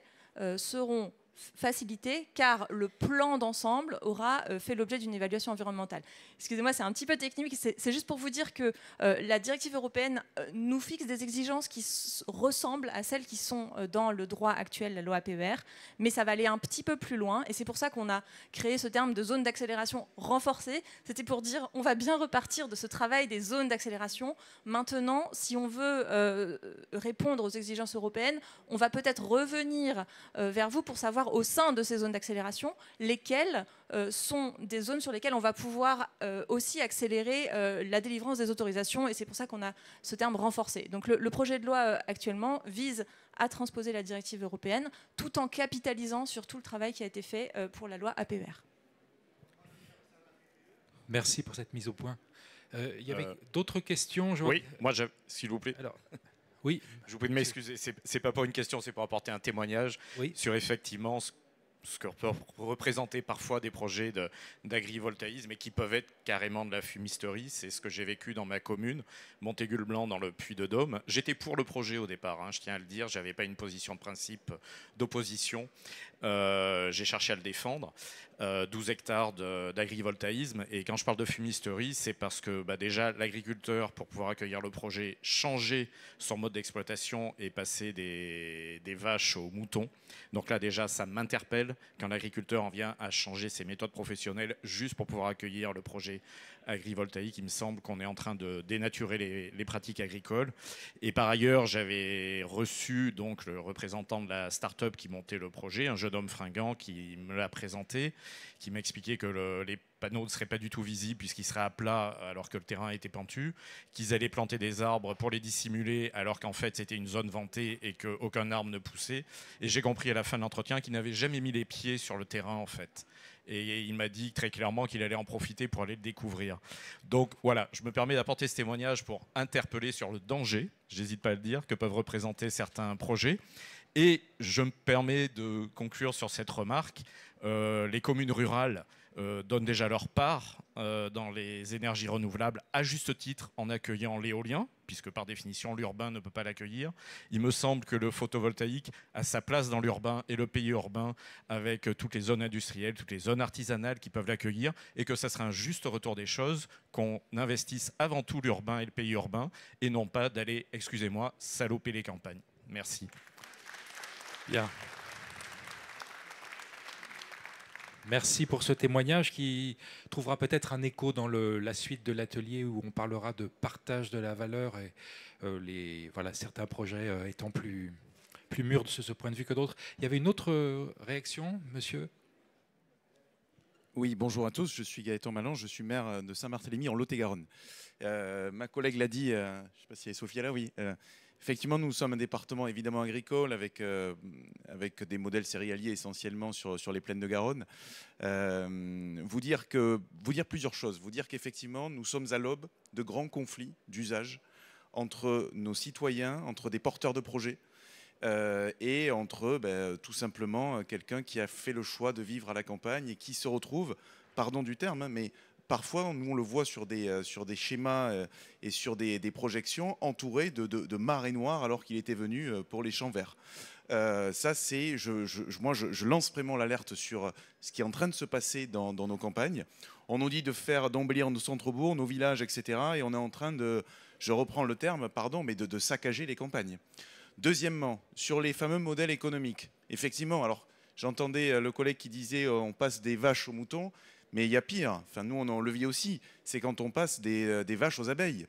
seront facilitées car le plan d'ensemble aura fait l'objet d'une évaluation environnementale. Excusez-moi, c'est un petit peu technique, c'est juste pour vous dire que la directive européenne nous fixe des exigences qui ressemblent à celles qui sont dans le droit actuel, la loi APER, mais ça va aller un petit peu plus loin et c'est pour ça qu'on a créé ce terme de zone d'accélération renforcée. C'était pour dire on va bien repartir de ce travail des zones d'accélération. Maintenant, si on veut répondre aux exigences européennes, on va peut-être revenir vers vous pour savoir au sein de ces zones d'accélération, lesquelles sont des zones sur lesquelles on va pouvoir aussi accélérer la délivrance des autorisations et c'est pour ça qu'on a ce terme renforcé. Donc le projet de loi actuellement vise à transposer la directive européenne tout en capitalisant sur tout le travail qui a été fait pour la loi APER. Merci pour cette mise au point. Il y avait d'autres questions. Oui, moi, s'il vous plaît. Alors, oui. Je vous prie de m'excuser. C'est pas pour une question, c'est pour apporter un témoignage sur effectivement ce que peuvent représenter parfois des projets d'agrivoltaïsme et qui peuvent être carrément de la fumisterie. C'est ce que j'ai vécu dans ma commune, Montaigu-le-Blanc, dans le Puy-de-Dôme. J'étais pour le projet au départ, hein, je tiens à le dire. Je n'avais pas une position de principe d'opposition. J'ai cherché à le défendre. 12 hectares d'agrivoltaïsme. Et quand je parle de fumisterie, c'est parce que déjà, l'agriculteur, pour pouvoir accueillir le projet, changeait son mode d'exploitation et passait des vaches aux moutons. Donc là, déjà, ça m'interpelle quand l'agriculteur en vient à changer ses méthodes professionnelles juste pour pouvoir accueillir le projet agrivoltaïque. Il me semble qu'on est en train de dénaturer les pratiques agricoles. Et par ailleurs, j'avais reçu donc le représentant de la start-up qui montait le projet, un jeune homme fringant qui me l'a présenté, qui m'expliquait que les panneaux ne seraient pas du tout visibles puisqu'ils seraient à plat alors que le terrain était pentu, qu'ils allaient planter des arbres pour les dissimuler alors qu'en fait c'était une zone vantée et qu'aucun arbre ne poussait. Et j'ai compris à la fin de l'entretien qu'il n'avait jamais mis les pieds sur le terrain en fait. Et il m'a dit très clairement qu'il allait en profiter pour aller le découvrir. Donc voilà, je me permets d'apporter ce témoignage pour interpeller sur le danger, j'hésite pas à le dire, que peuvent représenter certains projets. Et je me permets de conclure sur cette remarque. Les communes rurales donnent déjà leur part dans les énergies renouvelables, à juste titre en accueillant l'éolien, puisque par définition l'urbain ne peut pas l'accueillir. Il me semble que le photovoltaïque a sa place dans l'urbain et le pays urbain, avec toutes les zones industrielles, toutes les zones artisanales qui peuvent l'accueillir, et que ça serait un juste retour des choses, qu'on investisse avant tout l'urbain et le pays urbain, et non pas d'aller, excusez-moi, saloper les campagnes. Merci. Bien. Merci pour ce témoignage qui trouvera peut-être un écho dans la suite de l'atelier où on parlera de partage de la valeur et certains projets étant plus mûrs de ce point de vue que d'autres. Il y avait une autre réaction, monsieur ? Oui, bonjour à tous, je suis Gaëtan Malange, je suis maire de Saint-Barthélemy en Lot-et-Garonne. Ma collègue l'a dit, je ne sais pas si Sophie est là, oui. Effectivement, nous sommes un département évidemment agricole avec des modèles céréaliers essentiellement sur les plaines de Garonne. Vous dire plusieurs choses. Vous dire qu'effectivement, nous sommes à l'aube de grands conflits d'usage entre nos citoyens, entre des porteurs de projets et entre tout simplement quelqu'un qui a fait le choix de vivre à la campagne et qui se retrouve, pardon du terme, mais parfois, nous, on le voit sur des schémas et sur des projections entourés de marées noires alors qu'il était venu pour les champs verts. Ça, c'est, moi, je lance vraiment l'alerte sur ce qui est en train de se passer dans nos campagnes. On nous dit d'embellir nos centres-bourgs, nos villages, etc. Et on est en train de, je reprends le terme, pardon, mais de saccager les campagnes. Deuxièmement, sur les fameux modèles économiques. Effectivement, alors j'entendais le collègue qui disait on passe des vaches aux moutons. Mais il y a pire, enfin, nous on le vit aussi, c'est quand on passe des vaches aux abeilles.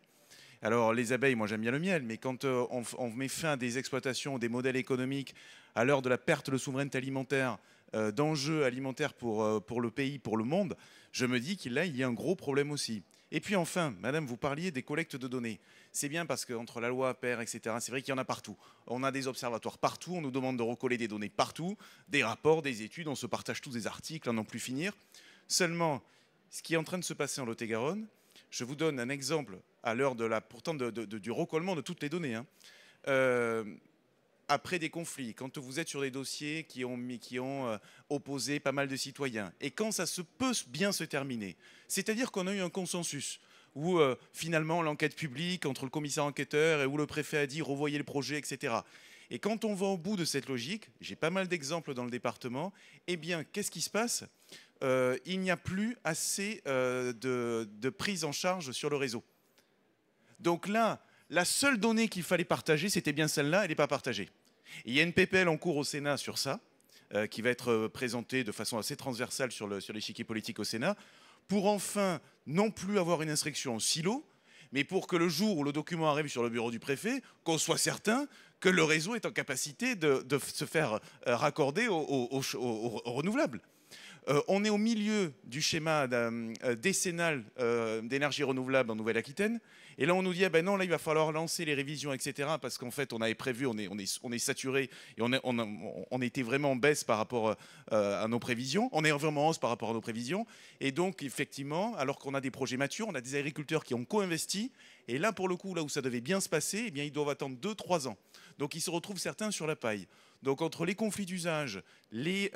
Alors les abeilles, moi j'aime bien le miel, mais quand on met fin à des exploitations, des modèles économiques, à l'heure de la perte de souveraineté alimentaire, d'enjeux alimentaires pour le pays, pour le monde, je me dis qu'il y a un gros problème aussi. Et puis enfin, madame, vous parliez des collectes de données. C'est bien parce qu'entre la loi APER, etc., c'est vrai qu'il y en a partout. On a des observatoires partout, on nous demande de recoller des données partout, des rapports, des études, on se partage tous des articles à n'en plus finir. Seulement, ce qui est en train de se passer en Lot-et-Garonne, je vous donne un exemple à l'heure du recollement de toutes les données. Après des conflits, quand vous êtes sur des dossiers qui ont opposé pas mal de citoyens, et quand ça peut bien se terminer, c'est-à-dire qu'on a eu un consensus, où finalement l'enquête publique entre le commissaire enquêteur et où le préfet a dit revoyez le projet, etc. Et quand on va au bout de cette logique, j'ai pas mal d'exemples dans le département, eh bien, qu'est-ce qui se passe ? Il n'y a plus assez de prise en charge sur le réseau. Donc là, la seule donnée qu'il fallait partager, c'était bien celle-là, elle n'est pas partagée. Et il y a une PPL en cours au Sénat sur ça, qui va être présentée de façon assez transversale sur l'échiquier politique au Sénat, pour enfin non plus avoir une instruction en silo, mais pour que le jour où le document arrive sur le bureau du préfet, qu'on soit certain que le réseau est en capacité de se faire raccorder aux renouvelables. On est au milieu du schéma décennal d'énergie renouvelable en Nouvelle-Aquitaine. Et là, on nous dit, ah ben non, là, il va falloir lancer les révisions, etc. Parce qu'en fait, on avait prévu, on est saturé et on était vraiment en baisse par rapport à nos prévisions. On est vraiment en hausse par rapport à nos prévisions. Et donc, effectivement, alors qu'on a des projets matures, on a des agriculteurs qui ont co-investi. Et là, pour le coup, là où ça devait bien se passer, eh bien, ils doivent attendre 2-3 ans. Donc, ils se retrouvent certains sur la paille. Donc, entre les conflits d'usage, les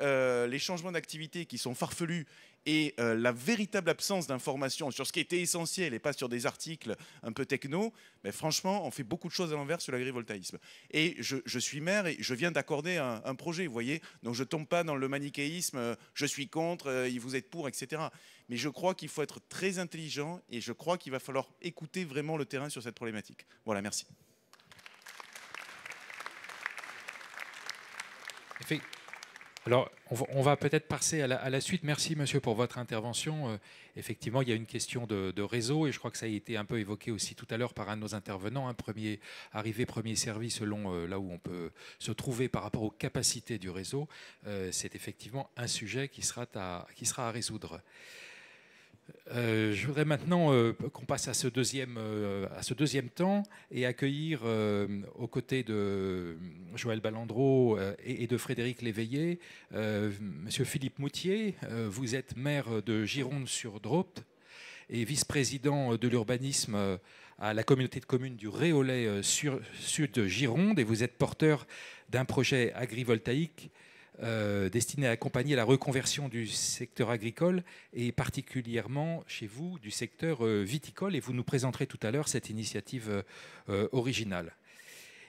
changements d'activité qui sont farfelus et la véritable absence d'informations sur ce qui était essentiel et pas sur des articles un peu techno, mais franchement, on fait beaucoup de choses à l'envers sur l'agrivoltaïsme. Et je suis maire et je viens d'accorder un projet, vous voyez. Donc, je ne tombe pas dans le manichéisme, je suis contre, vous êtes pour, etc. Mais je crois qu'il faut être très intelligent et je crois qu'il va falloir écouter vraiment le terrain sur cette problématique. Voilà, merci. Alors, on va peut-être passer à la suite. Merci, monsieur, pour votre intervention. Effectivement, il y a une question de réseau, et je crois que ça a été un peu évoqué aussi tout à l'heure par un de nos intervenants. Premier arrivé, premier servi, selon là où on peut se trouver par rapport aux capacités du réseau. C'est effectivement un sujet qui sera à résoudre. Je voudrais maintenant qu'on passe à ce deuxième temps et accueillir aux côtés de Joël Balandreau et de Frédéric Léveillé, Monsieur Philippe Moutier. Vous êtes maire de Gironde-sur-Drôpe et vice-président de l'urbanisme à la communauté de communes du Réolais Sud Gironde, et vous êtes porteur d'un projet agrivoltaïque destiné à accompagner la reconversion du secteur agricole et particulièrement chez vous du secteur viticole, et vous nous présenterez tout à l'heure cette initiative originale.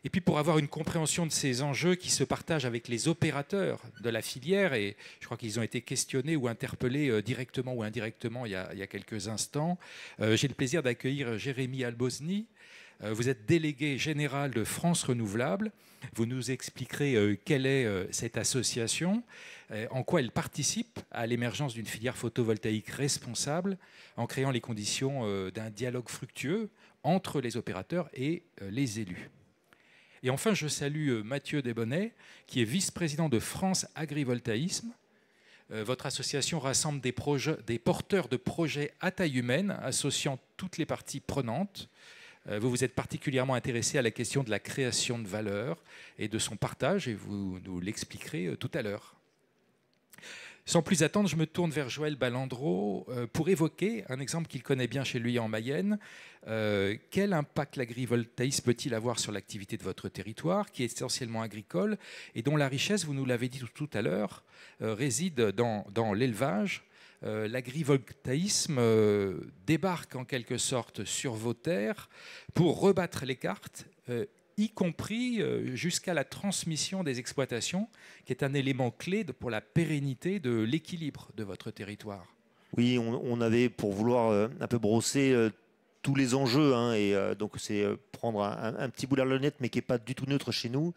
Et puis pour avoir une compréhension de ces enjeux qui se partagent avec les opérateurs de la filière, et je crois qu'ils ont été questionnés ou interpellés directement ou indirectement il y a quelques instants, j'ai le plaisir d'accueillir Jérémy Albosny. Vous êtes délégué général de France Renouvelable. Vous nous expliquerez quelle est cette association, en quoi elle participe à l'émergence d'une filière photovoltaïque responsable, en créant les conditions d'un dialogue fructueux entre les opérateurs et les élus. Et enfin, je salue Mathieu Desbonnets, qui est vice-président de France Agrivoltaïsme. Votre association rassemble des porteurs de projets à taille humaine, associant toutes les parties prenantes. Vous vous êtes particulièrement intéressé à la question de la création de valeur et de son partage, et vous nous l'expliquerez tout à l'heure. Sans plus attendre, je me tourne vers Joël Balandreau pour évoquer un exemple qu'il connaît bien chez lui en Mayenne. Quel impact l'agrivoltaïsme peut-il avoir sur l'activité de votre territoire, qui est essentiellement agricole et dont la richesse, vous nous l'avez dit tout à l'heure, réside dans l'élevage? L'agrivoltaïsme débarque en quelque sorte sur vos terres pour rebattre les cartes, y compris jusqu'à la transmission des exploitations, qui est un élément clé pour la pérennité de l'équilibre de votre territoire. Oui, on avait, pour vouloir un peu brosser tous les enjeux, hein, et donc c'est prendre un petit bout de la lunette, mais qui n'est pas du tout neutre chez nous.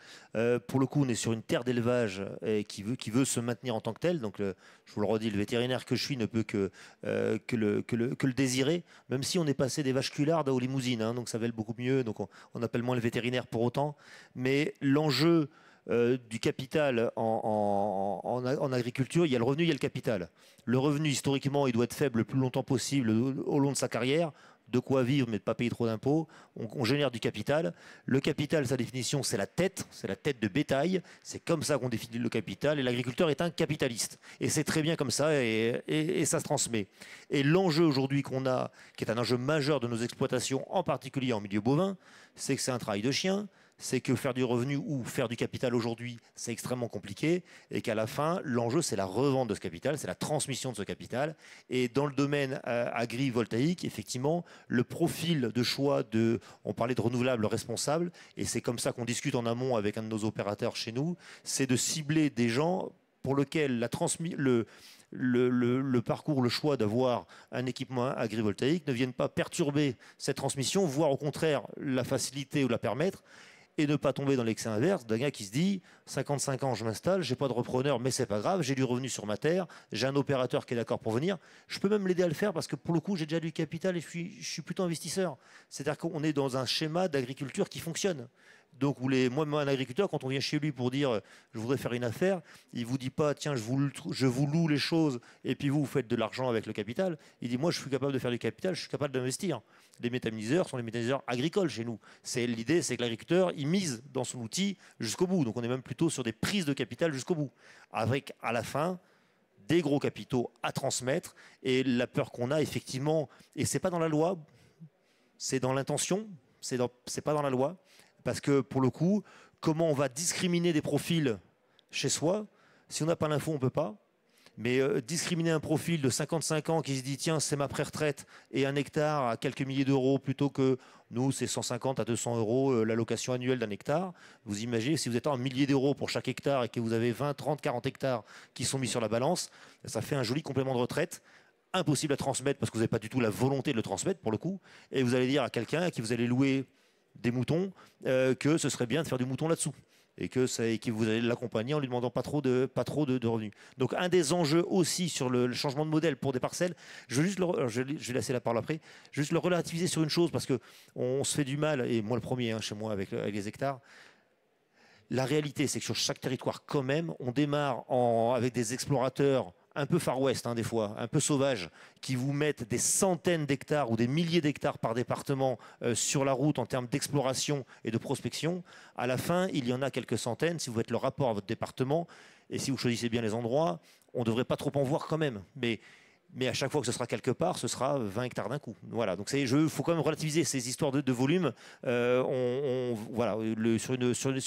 Pour le coup, on est sur une terre d'élevage qui veut se maintenir en tant que telle. Donc, je vous le redis, le vétérinaire que je suis ne peut que le désirer, même si on est passé des vaches culardes aux limousines, hein, donc ça va beaucoup mieux. Donc, on appelle moins le vétérinaire pour autant. Mais l'enjeu du capital en agriculture, il y a le revenu, il y a le capital. Le revenu, historiquement, il doit être faible le plus longtemps possible au long de sa carrière. De quoi vivre, mais de ne pas payer trop d'impôts. On génère du capital. Le capital, sa définition, c'est la tête de bétail. C'est comme ça qu'on définit le capital. Et l'agriculteur est un capitaliste. Et c'est très bien comme ça, et ça se transmet. Et l'enjeu aujourd'hui qu'on a, qui est un enjeu majeur de nos exploitations, en particulier en milieu bovin, c'est que c'est un travail de chien. C'est que faire du revenu ou faire du capital aujourd'hui, c'est extrêmement compliqué, et qu'à la fin, l'enjeu, c'est la revente de ce capital, c'est la transmission de ce capital. Et dans le domaine agrivoltaïque, effectivement, le profil de choix on parlait de renouvelables responsables, et c'est comme ça qu'on discute en amont avec un de nos opérateurs chez nous, c'est de cibler des gens pour lesquels le parcours, le choix d'avoir un équipement agrivoltaïque ne viennent pas perturber cette transmission, voire au contraire la faciliter ou la permettre, et ne pas tomber dans l'excès inverse d'un gars qui se dit 55 ans, je m'installe, j'ai pas de repreneur, mais c'est pas grave, j'ai du revenu sur ma terre, j'ai un opérateur qui est d'accord pour venir, je peux même l'aider à le faire parce que pour le coup, j'ai déjà du capital et je suis plutôt investisseur. C'est-à-dire qu'on est dans un schéma d'agriculture qui fonctionne. Donc, moi, un agriculteur, quand on vient chez lui pour dire je voudrais faire une affaire, il ne vous dit pas tiens, je vous loue les choses et puis vous faites de l'argent avec le capital. Il dit moi, je suis capable de faire du capital, je suis capable d'investir. Les méthaniseurs sont les méthaniseurs agricoles chez nous. L'idée, c'est que l'agriculteur, il mise dans son outil jusqu'au bout. Donc, on est même plutôt sur des prises de capital jusqu'au bout. Avec, à la fin, des gros capitaux à transmettre. Et la peur qu'on a, effectivement, et ce n'est pas dans la loi, c'est dans l'intention, c'est pas dans la loi. Parce que, pour le coup, comment on va discriminer des profils chez soi? Si on n'a pas l'info, on ne peut pas. Mais discriminer un profil de 55 ans qui se dit tiens, c'est ma pré-retraite et un hectare à quelques milliers d'euros plutôt que nous, c'est 150 à 200 euros l'allocation annuelle d'un hectare. Vous imaginez, si vous êtes en milliers d'euros pour chaque hectare et que vous avez 20, 30, 40 hectares qui sont mis sur la balance, ça fait un joli complément de retraite. Impossible à transmettre parce que vous n'avez pas du tout la volonté de le transmettre pour le coup. Et vous allez dire à quelqu'un à qui vous allez louer des moutons que ce serait bien de faire du mouton là-dessous. Et que vous allez l'accompagner en lui demandant pas trop de revenus. Donc un des enjeux aussi sur le changement de modèle pour des parcelles, je vais laisser la parole après, juste le relativiser sur une chose parce qu'on se fait du mal, et moi le premier chez moi avec les hectares. La réalité, c'est que sur chaque territoire, quand même, on démarre avec des explorateurs un peu Far West, des fois, un peu sauvages, qui vous mettent des centaines d'hectares ou des milliers d'hectares par département sur la route en termes d'exploration et de prospection. À la fin, il y en a quelques centaines. Si vous faites le rapport à votre département et si vous choisissez bien les endroits, on ne devrait pas trop en voir quand même. Mais à chaque fois que ce sera quelque part, ce sera 20 hectares d'un coup. Voilà. Donc il faut quand même relativiser ces histoires de volume voilà, sur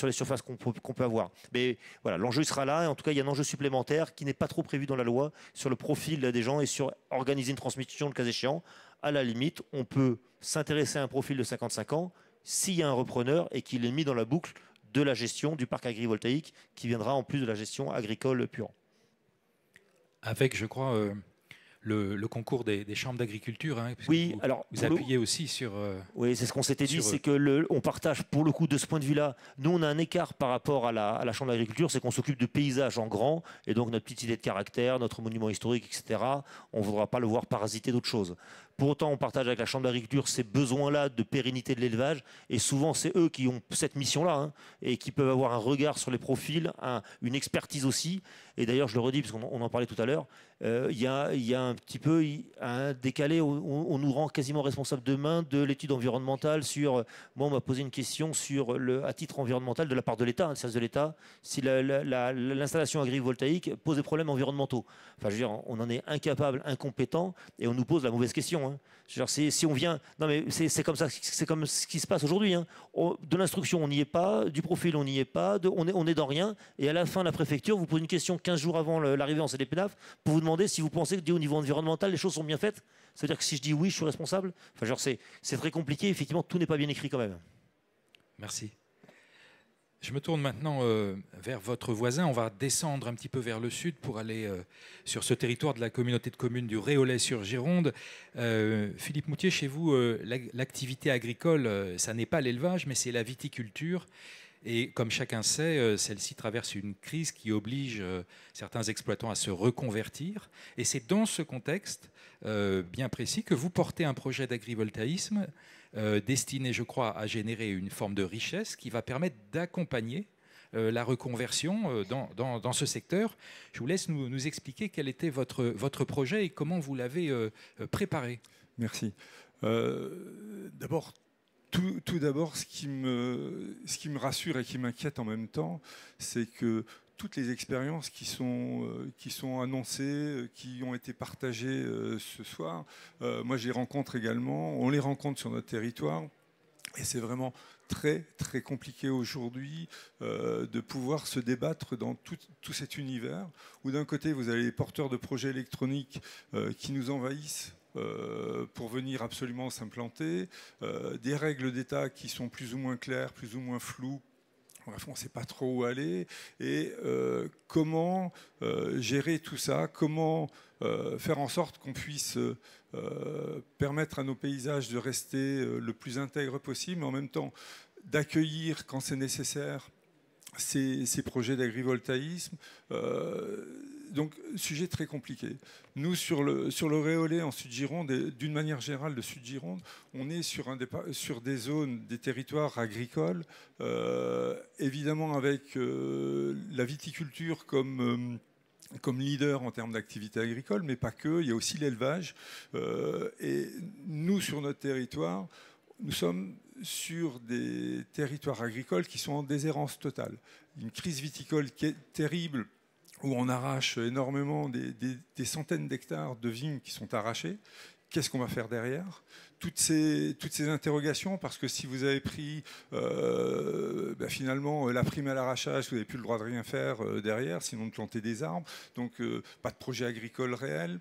les surfaces qu'on peut avoir. Mais voilà, l'enjeu sera là. Et en tout cas, il y a un enjeu supplémentaire qui n'est pas trop prévu dans la loi sur le profil des gens et sur organiser une transmission le cas échéant. À la limite, on peut s'intéresser à un profil de 55 ans s'il y a un repreneur et qu'il est mis dans la boucle de la gestion du parc agrivoltaïque qui viendra en plus de la gestion agricole pure. Avec, je crois... Le concours des chambres d'agriculture, oui, alors vous appuyez aussi sur... oui, c'est ce qu'on s'était dit, c'est qu'on partage pour le coup de ce point de vue-là. Nous, on a un écart par rapport à la chambre d'agriculture, c'est qu'on s'occupe de paysages en grand, et donc notre petite idée de caractère, notre monument historique, etc., on ne voudra pas le voir parasiter d'autres choses. Pour autant, on partage avec la chambre d'agriculture ces besoins-là de pérennité de l'élevage, et souvent, c'est eux qui ont cette mission-là, et qui peuvent avoir un regard sur les profils, une expertise aussi. Et d'ailleurs, je le redis, parce qu'on en parlait tout à l'heure, il y a un petit peu un décalé, on nous rend quasiment responsable demain de l'étude environnementale sur... Moi, on m'a posé une question sur à titre environnemental de la part de l'État, le service de l'État, si l'installation agrivoltaïque pose des problèmes environnementaux. Enfin, je veux dire, on en est incapable, incompétent, et on nous pose la mauvaise question. Je veux dire, si on vient... Non, mais c'est comme ça, c'est comme ce qui se passe aujourd'hui. De l'instruction, on n'y est pas, du profil, on n'y est pas, on est dans rien, et à la fin, la préfecture vous pose une question 15 jours avant l'arrivée en CDPNAF pour vous demander si vous pensez que au niveau environnemental, les choses sont bien faites. C'est-à-dire que si je dis oui, je suis responsable. Enfin, genre c'est très compliqué. Effectivement, tout n'est pas bien écrit quand même. Merci. Je me tourne maintenant vers votre voisin. On va descendre un petit peu vers le sud pour aller sur ce territoire de la communauté de communes du Réolais-sur-Gironde. Philippe Moutier, chez vous, l'activité agricole, ça n'est pas l'élevage, mais c'est la viticulture. Et comme chacun sait, celle-ci traverse une crise qui oblige certains exploitants à se reconvertir. Et c'est dans ce contexte bien précis que vous portez un projet d'agrivoltaïsme destiné, je crois, à générer une forme de richesse qui va permettre d'accompagner la reconversion dans ce secteur. Je vous laisse nous expliquer quel était votre projet et comment vous l'avez préparé. Merci. D'abord, tout d'abord, ce qui me rassure et qui m'inquiète en même temps, c'est que toutes les expériences qui sont annoncées, qui ont été partagées ce soir, moi je les rencontre également, on les rencontre sur notre territoire, et c'est vraiment très très compliqué aujourd'hui de pouvoir se débattre dans tout cet univers, où d'un côté vous avez les porteurs de projets électroniques qui nous envahissent, pour venir absolument s'implanter, des règles d'État qui sont plus ou moins claires, plus ou moins floues. Bref, on ne sait pas trop où aller. Et comment gérer tout ça, comment faire en sorte qu'on puisse permettre à nos paysages de rester le plus intègres possible, mais en même temps d'accueillir, quand c'est nécessaire, ces projets d'agrivoltaïsme. donc, sujet très compliqué. Nous, sur le Réolais en Sud-Gironde, et d'une manière générale, le Sud-Gironde, on est sur des zones, des territoires agricoles, évidemment avec la viticulture comme leader en termes d'activité agricole, mais pas que, il y a aussi l'élevage. Et nous, sur notre territoire, nous sommes sur des territoires agricoles qui sont en déshérence totale. Une crise viticole qui est terrible, où on arrache énormément des centaines d'hectares de vignes qui sont arrachées. Qu'est-ce qu'on va faire derrière ? Toutes ces interrogations, parce que si vous avez pris finalement la prime à l'arrachage, vous n'avez plus le droit de rien faire derrière, sinon de planter des arbres. Donc pas de projet agricole réel.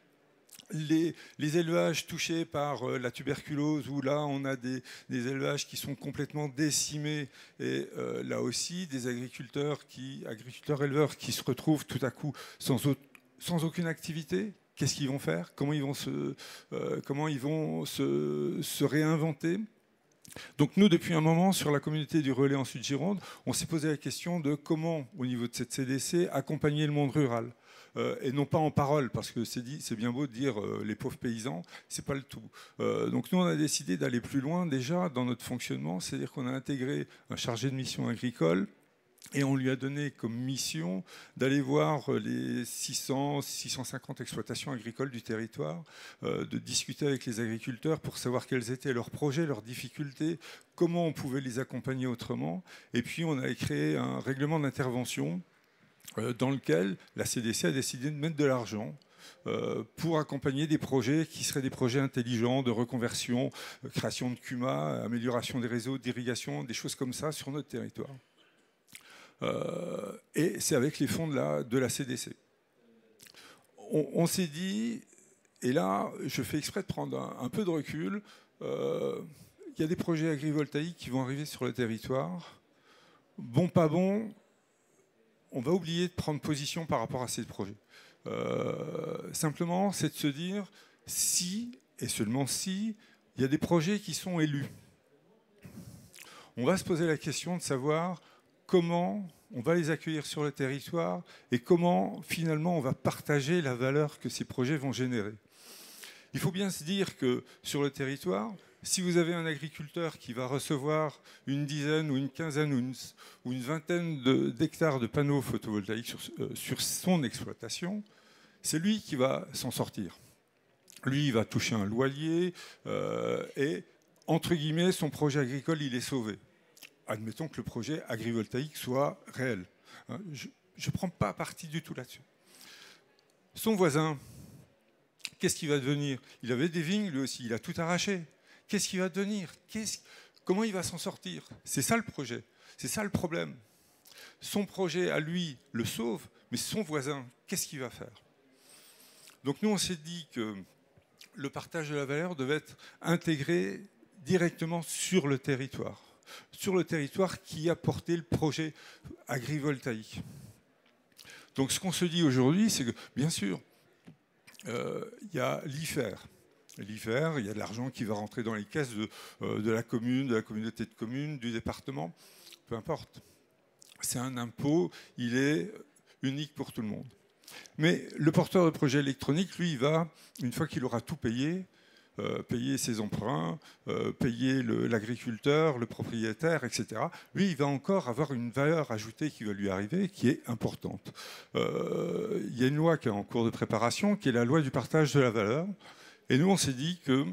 Les élevages touchés par la tuberculose, où là on a des élevages qui sont complètement décimés, et là aussi des agriculteurs-éleveurs qui se retrouvent tout à coup sans aucune activité. Qu'est-ce qu'ils vont faire ? Comment ils vont se réinventer ? Donc nous, depuis un moment, sur la communauté du Relais en Sud-Gironde, on s'est posé la question de comment, au niveau de cette CDC, accompagner le monde rural. Et non pas en parole, parce que c'est bien beau de dire les pauvres paysans, c'est pas le tout. Donc nous, on a décidé d'aller plus loin déjà dans notre fonctionnement, c'est-à-dire qu'on a intégré un chargé de mission agricole, et on lui a donné comme mission d'aller voir les 650 exploitations agricoles du territoire, de discuter avec les agriculteurs pour savoir quels étaient leurs projets, leurs difficultés, comment on pouvait les accompagner autrement. Et puis on a créé un règlement d'intervention dans lequel la CDC a décidé de mettre de l'argent pour accompagner des projets qui seraient des projets intelligents de reconversion, création de CUMA, amélioration des réseaux d'irrigation, des choses comme ça sur notre territoire. Et c'est avec les fonds de la CDC. On s'est dit, et là je fais exprès de prendre un peu de recul, il y a des projets agrivoltaïques qui vont arriver sur le territoire. Bon, pas bon, on va oublier de prendre position par rapport à ces projets. Simplement, c'est de se dire si, et seulement si, il y a des projets qui sont élus. On va se poser la question de savoir comment on va les accueillir sur le territoire et comment finalement on va partager la valeur que ces projets vont générer. Il faut bien se dire que sur le territoire, si vous avez un agriculteur qui va recevoir une dizaine ou une quinzaine ou une vingtaine d'hectares de panneaux photovoltaïques sur son exploitation, c'est lui qui va s'en sortir. Lui, il va toucher un loyer et, entre guillemets, son projet agricole, il est sauvé. Admettons que le projet agrivoltaïque soit réel. Je ne prends pas parti du tout là-dessus. Son voisin, qu'est-ce qu'il va devenir ? Il avait des vignes, lui aussi, il a tout arraché. Qu'est-ce qu'il va devenir ? Comment il va s'en sortir ? C'est ça le projet, c'est ça le problème. Son projet à lui le sauve, mais son voisin, qu'est-ce qu'il va faire ? Donc nous, on s'est dit que le partage de la valeur devait être intégré directement sur le territoire qui a porté le projet agrivoltaïque. Donc ce qu'on se dit aujourd'hui, c'est que, bien sûr, il y a l'IFER. L'IFER, il y a de l'argent qui va rentrer dans les caisses de la commune, de la communauté de communes, du département, peu importe. C'est un impôt, il est unique pour tout le monde. Mais le porteur de projet électronique, lui, il va, une fois qu'il aura tout payé, payer ses emprunts, payer l'agriculteur, le propriétaire, etc. Lui, il va encore avoir une valeur ajoutée qui va lui arriver, qui est importante. Il y a une loi qui est en cours de préparation, qui est la loi du partage de la valeur. Et nous, on s'est dit que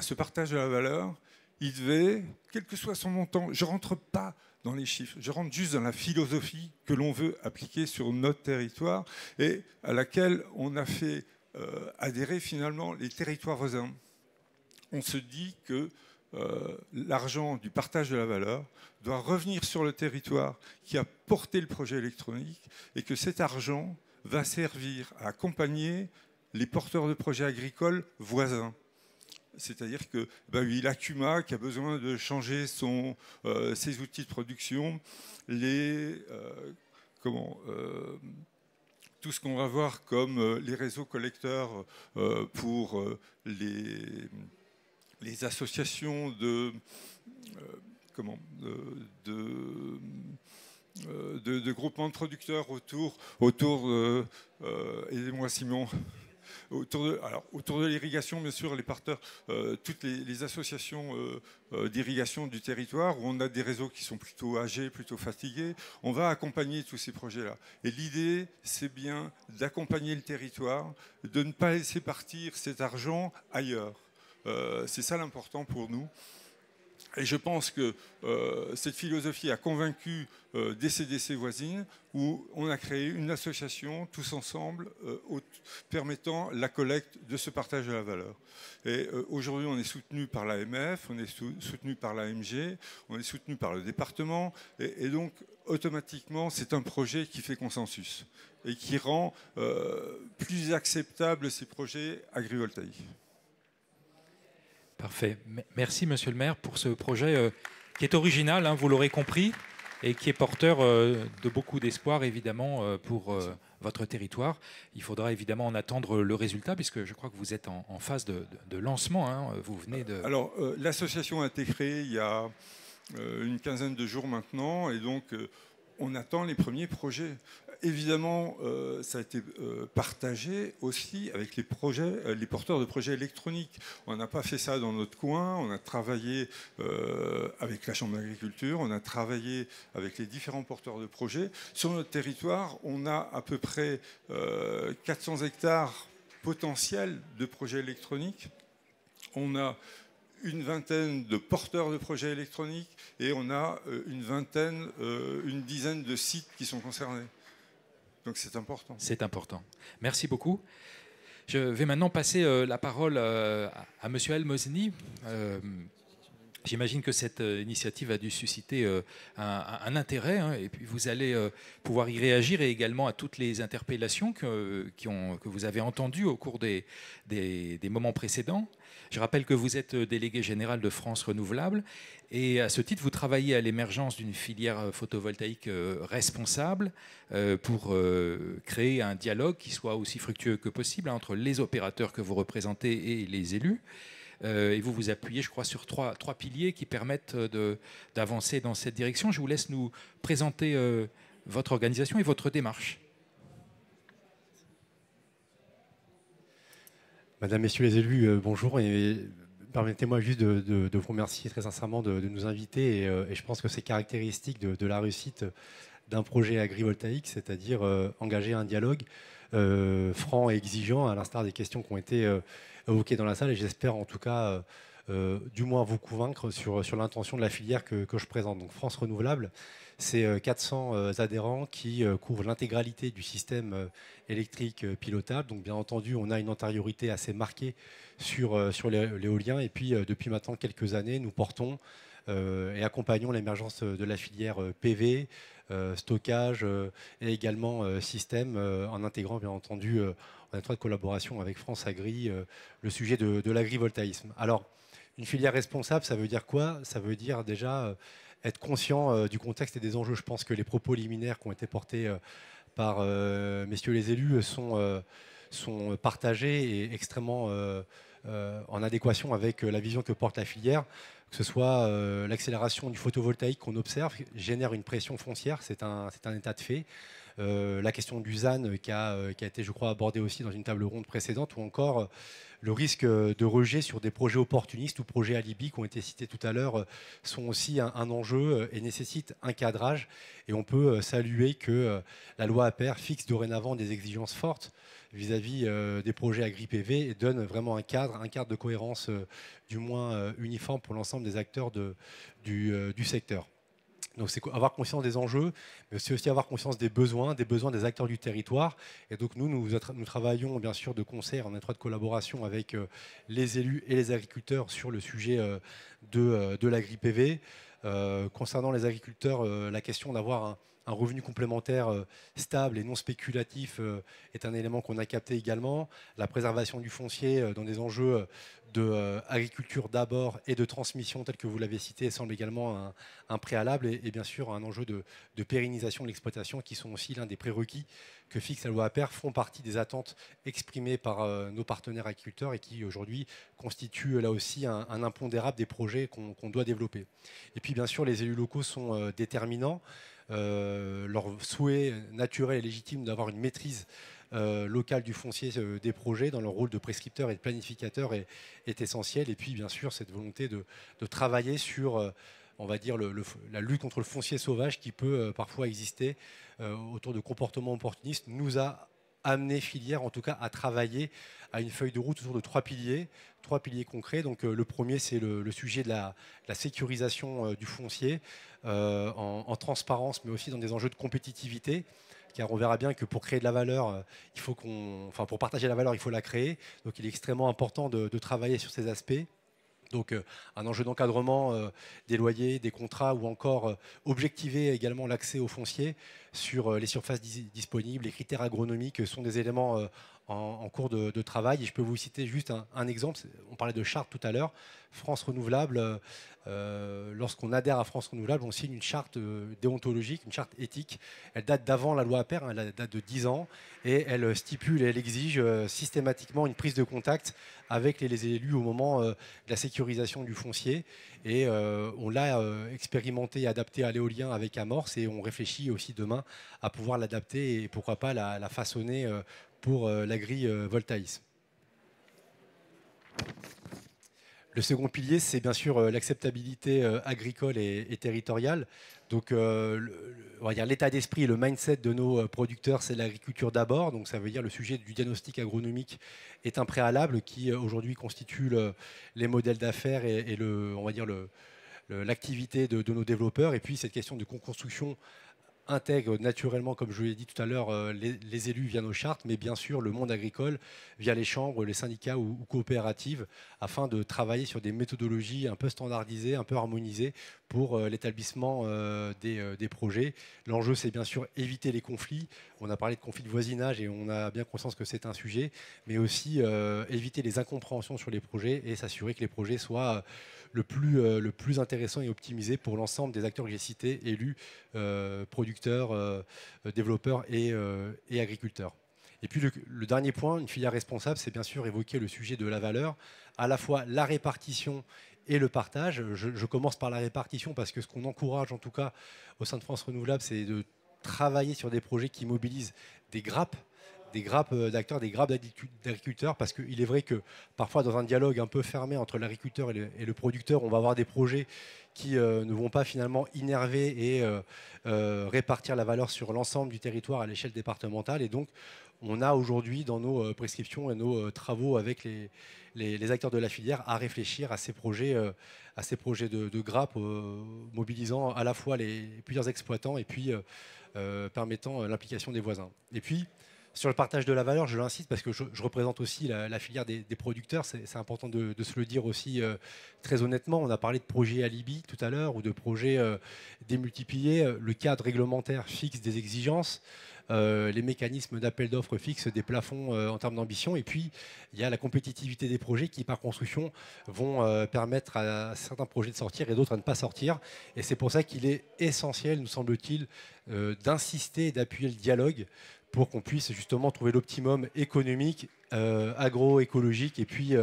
ce partage de la valeur, il devait, quel que soit son montant, je ne rentre pas dans les chiffres, je rentre juste dans la philosophie que l'on veut appliquer sur notre territoire et à laquelle on a fait adhérer finalement les territoires voisins. On se dit que l'argent du partage de la valeur doit revenir sur le territoire qui a porté le projet électronique et que cet argent va servir à accompagner les porteurs de projets agricoles voisins. C'est-à-dire que la CUMA qui a besoin de changer ses outils de production, tout ce qu'on va voir comme les réseaux collecteurs pour les associations de groupements de producteurs autour aidez-moi Simon, autour de l'irrigation, bien sûr, les partenaires, toutes les associations d'irrigation du territoire, où on a des réseaux qui sont plutôt âgés, plutôt fatigués. On va accompagner tous ces projets-là. Et l'idée, c'est bien d'accompagner le territoire, de ne pas laisser partir cet argent ailleurs. C'est ça l'important pour nous. Et je pense que cette philosophie a convaincu des CDC voisines où on a créé une association tous ensemble permettant la collecte de ce partage de la valeur. Et aujourd'hui, on est soutenu par l'AMF, on est soutenu par l'AMG, on est soutenu par le département. Et donc, automatiquement, c'est un projet qui fait consensus et qui rend plus acceptables ces projets agrivoltaïques. Parfait. Merci, monsieur le maire, pour ce projet qui est original, hein, vous l'aurez compris, et qui est porteur de beaucoup d'espoir, évidemment, pour votre territoire. Il faudra évidemment en attendre le résultat, puisque je crois que vous êtes en phase de lancement. Hein, vous venez de... Alors, l'association a été créée il y a une quinzaine de jours maintenant, et donc on attend les premiers projets. Évidemment, ça a été partagé aussi avec les porteurs de projets électroniques. On n'a pas fait ça dans notre coin, on a travaillé avec la Chambre d'agriculture, on a travaillé avec les différents porteurs de projets. Sur notre territoire, on a à peu près 400 hectares potentiels de projets électroniques. On a une vingtaine de porteurs de projets électroniques et on a une dizaine de sites qui sont concernés. Donc c'est important. C'est important. Merci beaucoup. Je vais maintenant passer la parole à M. El-Mosni. J'imagine que cette initiative a dû susciter un intérêt, hein, et puis vous allez pouvoir y réagir, et également à toutes les interpellations que vous avez entendues au cours des moments précédents. Je rappelle que vous êtes délégué général de France Renouvelable, et à ce titre, vous travaillez à l'émergence d'une filière photovoltaïque responsable pour créer un dialogue qui soit aussi fructueux que possible, hein, entre les opérateurs que vous représentez et les élus. Et vous vous appuyez, je crois, sur trois piliers qui permettent d'avancer dans cette direction. Je vous laisse nous présenter votre organisation et votre démarche. Madame, Messieurs les élus, bonjour. Et permettez-moi juste de vous remercier très sincèrement de nous inviter. Et je pense que c'est caractéristique de la réussite d'un projet agrivoltaïque, c'est-à-dire engager un dialogue franc et exigeant, à l'instar des questions qui ont été évoquées dans la salle. Et j'espère en tout cas, du moins, vous convaincre sur l'intention de la filière que je présente. Donc France Renouvelable, c'est 400 adhérents qui couvrent l'intégralité du système électrique pilotable. Donc bien entendu, on a une antériorité assez marquée sur l'éolien. Et puis depuis maintenant quelques années, nous portons et accompagnons l'émergence de la filière PV, stockage et également système, en intégrant bien entendu en étroite collaboration avec France Agri le sujet de l'agrivoltaïsme. Alors, une filière responsable, ça veut dire quoi? Ça veut dire déjà être conscient du contexte et des enjeux. Je pense que les propos liminaires qui ont été portés par messieurs les élus sont partagés et extrêmement en adéquation avec la vision que porte la filière. Que ce soit l'accélération du photovoltaïque qu'on observe génère une pression foncière, c'est un état de fait. La question du ZAN qui a été, je crois, abordée aussi dans une table ronde précédente, ou encore le risque de rejet sur des projets opportunistes ou projets alibi qui ont été cités tout à l'heure sont aussi un enjeu et nécessitent un cadrage. Et on peut saluer que la loi APR fixe dorénavant des exigences fortes vis-à-vis des projets agri-PV et donne vraiment un cadre de cohérence du moins uniforme pour l'ensemble des acteurs du secteur. Donc c'est avoir conscience des enjeux, mais c'est aussi avoir conscience des besoins des acteurs du territoire. Et donc nous travaillons bien sûr de concert, en étroite collaboration avec les élus et les agriculteurs sur le sujet de l'agri-PV. Concernant les agriculteurs, la question d'avoir un revenu complémentaire stable et non spéculatif est un élément qu'on a capté également. La préservation du foncier dans des enjeux d'agriculture d'abord et de transmission, tel que vous l'avez cité, semble également un préalable et bien sûr un enjeu de pérennisation de l'exploitation qui sont aussi l'un des prérequis que fixe la loi APR, font partie des attentes exprimées par nos partenaires agriculteurs et qui aujourd'hui constituent là aussi un impondérable des projets qu'on doit développer. Et puis bien sûr les élus locaux sont déterminants. leur souhait naturel et légitime d'avoir une maîtrise locale du foncier des projets dans leur rôle de prescripteur et de planificateur est essentiel. Et puis bien sûr cette volonté de travailler sur on va dire la lutte contre le foncier sauvage qui peut parfois exister autour de comportements opportunistes nous a amené filière en tout cas à travailler à une feuille de route autour de trois piliers concrets. Donc le premier c'est le sujet de la sécurisation du foncier en transparence mais aussi dans des enjeux de compétitivité. Car on verra bien que pour créer de la valeur, pour partager la valeur, il faut la créer. Donc il est extrêmement important de travailler sur ces aspects. Donc un enjeu d'encadrement des loyers, des contrats ou encore objectiver également l'accès au foncier sur les surfaces disponibles. Les critères agronomiques sont des éléments en cours de travail. Et je peux vous citer juste un exemple. On parlait de charte tout à l'heure. France Renouvelable, lorsqu'on adhère à France Renouvelable, on signe une charte déontologique, une charte éthique. Elle date d'avant la loi Appert, elle date de 10 ans, et elle stipule et elle exige systématiquement une prise de contact avec les élus au moment de la sécurisation du foncier. Et on l'a expérimenté et adapté à l'éolien avec Amorce, et on réfléchit aussi demain à pouvoir l'adapter et pourquoi pas la façonner pour l'agrivoltaïsme. Le second pilier, c'est bien sûr l'acceptabilité agricole et territoriale. Donc, on va dire l'état d'esprit, le mindset de nos producteurs, c'est l'agriculture d'abord. Donc, ça veut dire le sujet du diagnostic agronomique est un préalable qui aujourd'hui constitue les modèles d'affaires et on va dire l'activité de nos développeurs. Et puis, cette question de co-construction intègre naturellement, comme je l'ai dit tout à l'heure, les élus via nos chartes, mais bien sûr le monde agricole via les chambres, les syndicats ou coopératives, afin de travailler sur des méthodologies un peu standardisées, un peu harmonisées pour l'établissement des projets. L'enjeu, c'est bien sûr éviter les conflits. On a parlé de conflits de voisinage et on a bien conscience que c'est un sujet, mais aussi éviter les incompréhensions sur les projets et s'assurer que les projets soient le plus intéressant et optimisé pour l'ensemble des acteurs que j'ai cités, élus, producteurs, développeurs et agriculteurs. Et puis le dernier point, une filière responsable, c'est bien sûr évoquer le sujet de la valeur, à la fois la répartition et le partage. Je commence par la répartition parce que ce qu'on encourage en tout cas au sein de France Renouvelable, c'est de travailler sur des projets qui mobilisent des grappes d'acteurs, des grappes d'agriculteurs, parce qu'il est vrai que parfois dans un dialogue un peu fermé entre l'agriculteur et le producteur, on va avoir des projets qui ne vont pas finalement innerver et répartir la valeur sur l'ensemble du territoire à l'échelle départementale. Et donc on a aujourd'hui dans nos prescriptions et nos travaux avec les acteurs de la filière à réfléchir à ces projets de grappes mobilisant à la fois plusieurs exploitants et puis permettant l'implication des voisins. Et puis sur le partage de la valeur, je l'insiste parce que je représente aussi la filière des producteurs. C'est important de se le dire aussi très honnêtement. On a parlé de projets alibi tout à l'heure ou de projets démultipliés. Le cadre réglementaire fixe des exigences. Les mécanismes d'appel d'offres fixent des plafonds en termes d'ambition. Et puis, il y a la compétitivité des projets qui, par construction, vont permettre à certains projets de sortir et d'autres à ne pas sortir. Et c'est pour ça qu'il est essentiel, nous semble-t-il, d'insister et d'appuyer le dialogue pour qu'on puisse justement trouver l'optimum économique, agroécologique et puis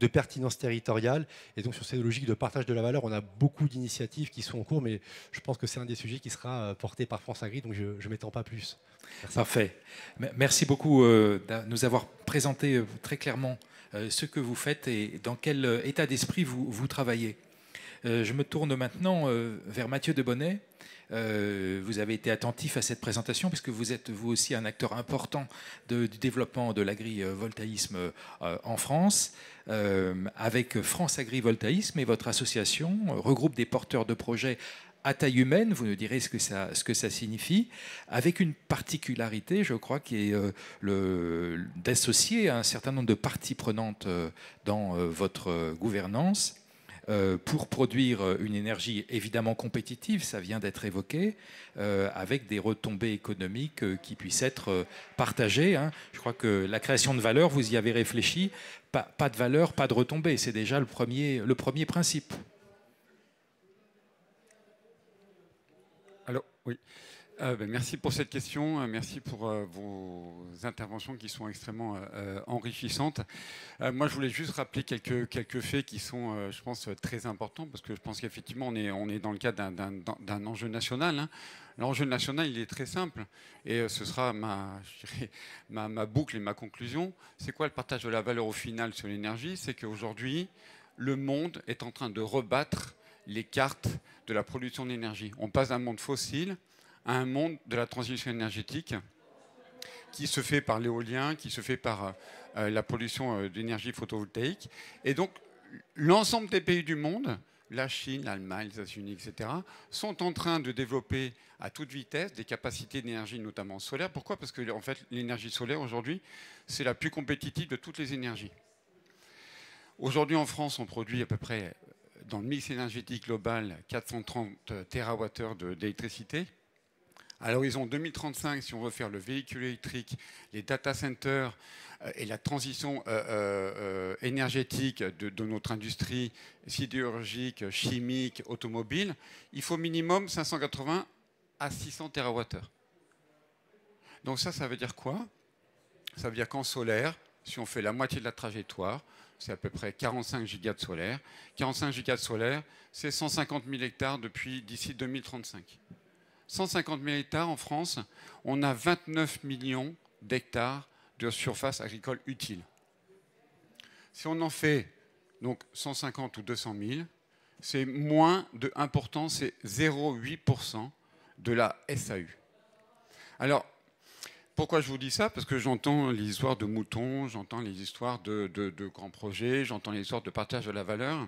de pertinence territoriale. Et donc sur ces logiques de partage de la valeur, on a beaucoup d'initiatives qui sont en cours, mais je pense que c'est un des sujets qui sera porté par France Agri, donc je ne m'étends pas plus. Merci. Parfait. Merci beaucoup de nous avoir présenté très clairement ce que vous faites et dans quel état d'esprit vous travaillez. Je me tourne maintenant vers Mathieu Debonnet. Vous avez été attentif à cette présentation puisque vous êtes vous aussi un acteur important du développement de l'agrivoltaïsme en France. Avec France Agrivoltaïsme et votre association regroupe des porteurs de projets à taille humaine, vous nous direz ce que ça signifie, avec une particularité, je crois, qui est d'associer un certain nombre de parties prenantes dans votre gouvernance. Pour produire une énergie évidemment compétitive, ça vient d'être évoqué, avec des retombées économiques qui puissent être partagées. Je crois que la création de valeur, vous y avez réfléchi, pas de valeur, pas de retombées, c'est déjà le premier principe. Alors, oui. Merci pour cette question, merci pour vos interventions qui sont extrêmement enrichissantes. Moi, je voulais juste rappeler quelques faits qui sont, je pense, très importants, parce que je pense qu'effectivement, on est dans le cadre d'un enjeu national. Hein. L'enjeu national, il est très simple, et ce sera ma boucle et ma conclusion. C'est quoi le partage de la valeur au final sur l'énergie? C'est qu'aujourd'hui, le monde est en train de rebattre les cartes de la production d'énergie. On passe d'un monde fossile à un monde de la transition énergétique qui se fait par l'éolien, qui se fait par la production d'énergie photovoltaïque. Et donc, l'ensemble des pays du monde, la Chine, l'Allemagne, les États-Unis, etc., sont en train de développer à toute vitesse des capacités d'énergie, notamment solaire. Pourquoi? Parce que en fait, l'énergie solaire, aujourd'hui, c'est la plus compétitive de toutes les énergies. Aujourd'hui, en France, on produit à peu près, dans le mix énergétique global, 430 TWh d'électricité. À l'horizon 2035, si on veut faire le véhicule électrique, les data centers et la transition énergétique de notre industrie sidérurgique, chimique, automobile, il faut minimum 580 à 600 TWh. Donc ça veut dire quoi? Ça veut dire qu'en solaire, si on fait la moitié de la trajectoire, c'est à peu près 45 gigas de solaire. 45 gigas de solaire, c'est 150 000 hectares d'ici 2035. 150 000 hectares en France, on a 29 millions d'hectares de surface agricole utile. Si on en fait donc 150 ou 200 000, c'est moins de 1%, c'est 0,8% de la SAU. Alors, pourquoi je vous dis ça? Parce que j'entends les histoires de moutons, j'entends les histoires de grands projets, j'entends les histoires de partage de la valeur.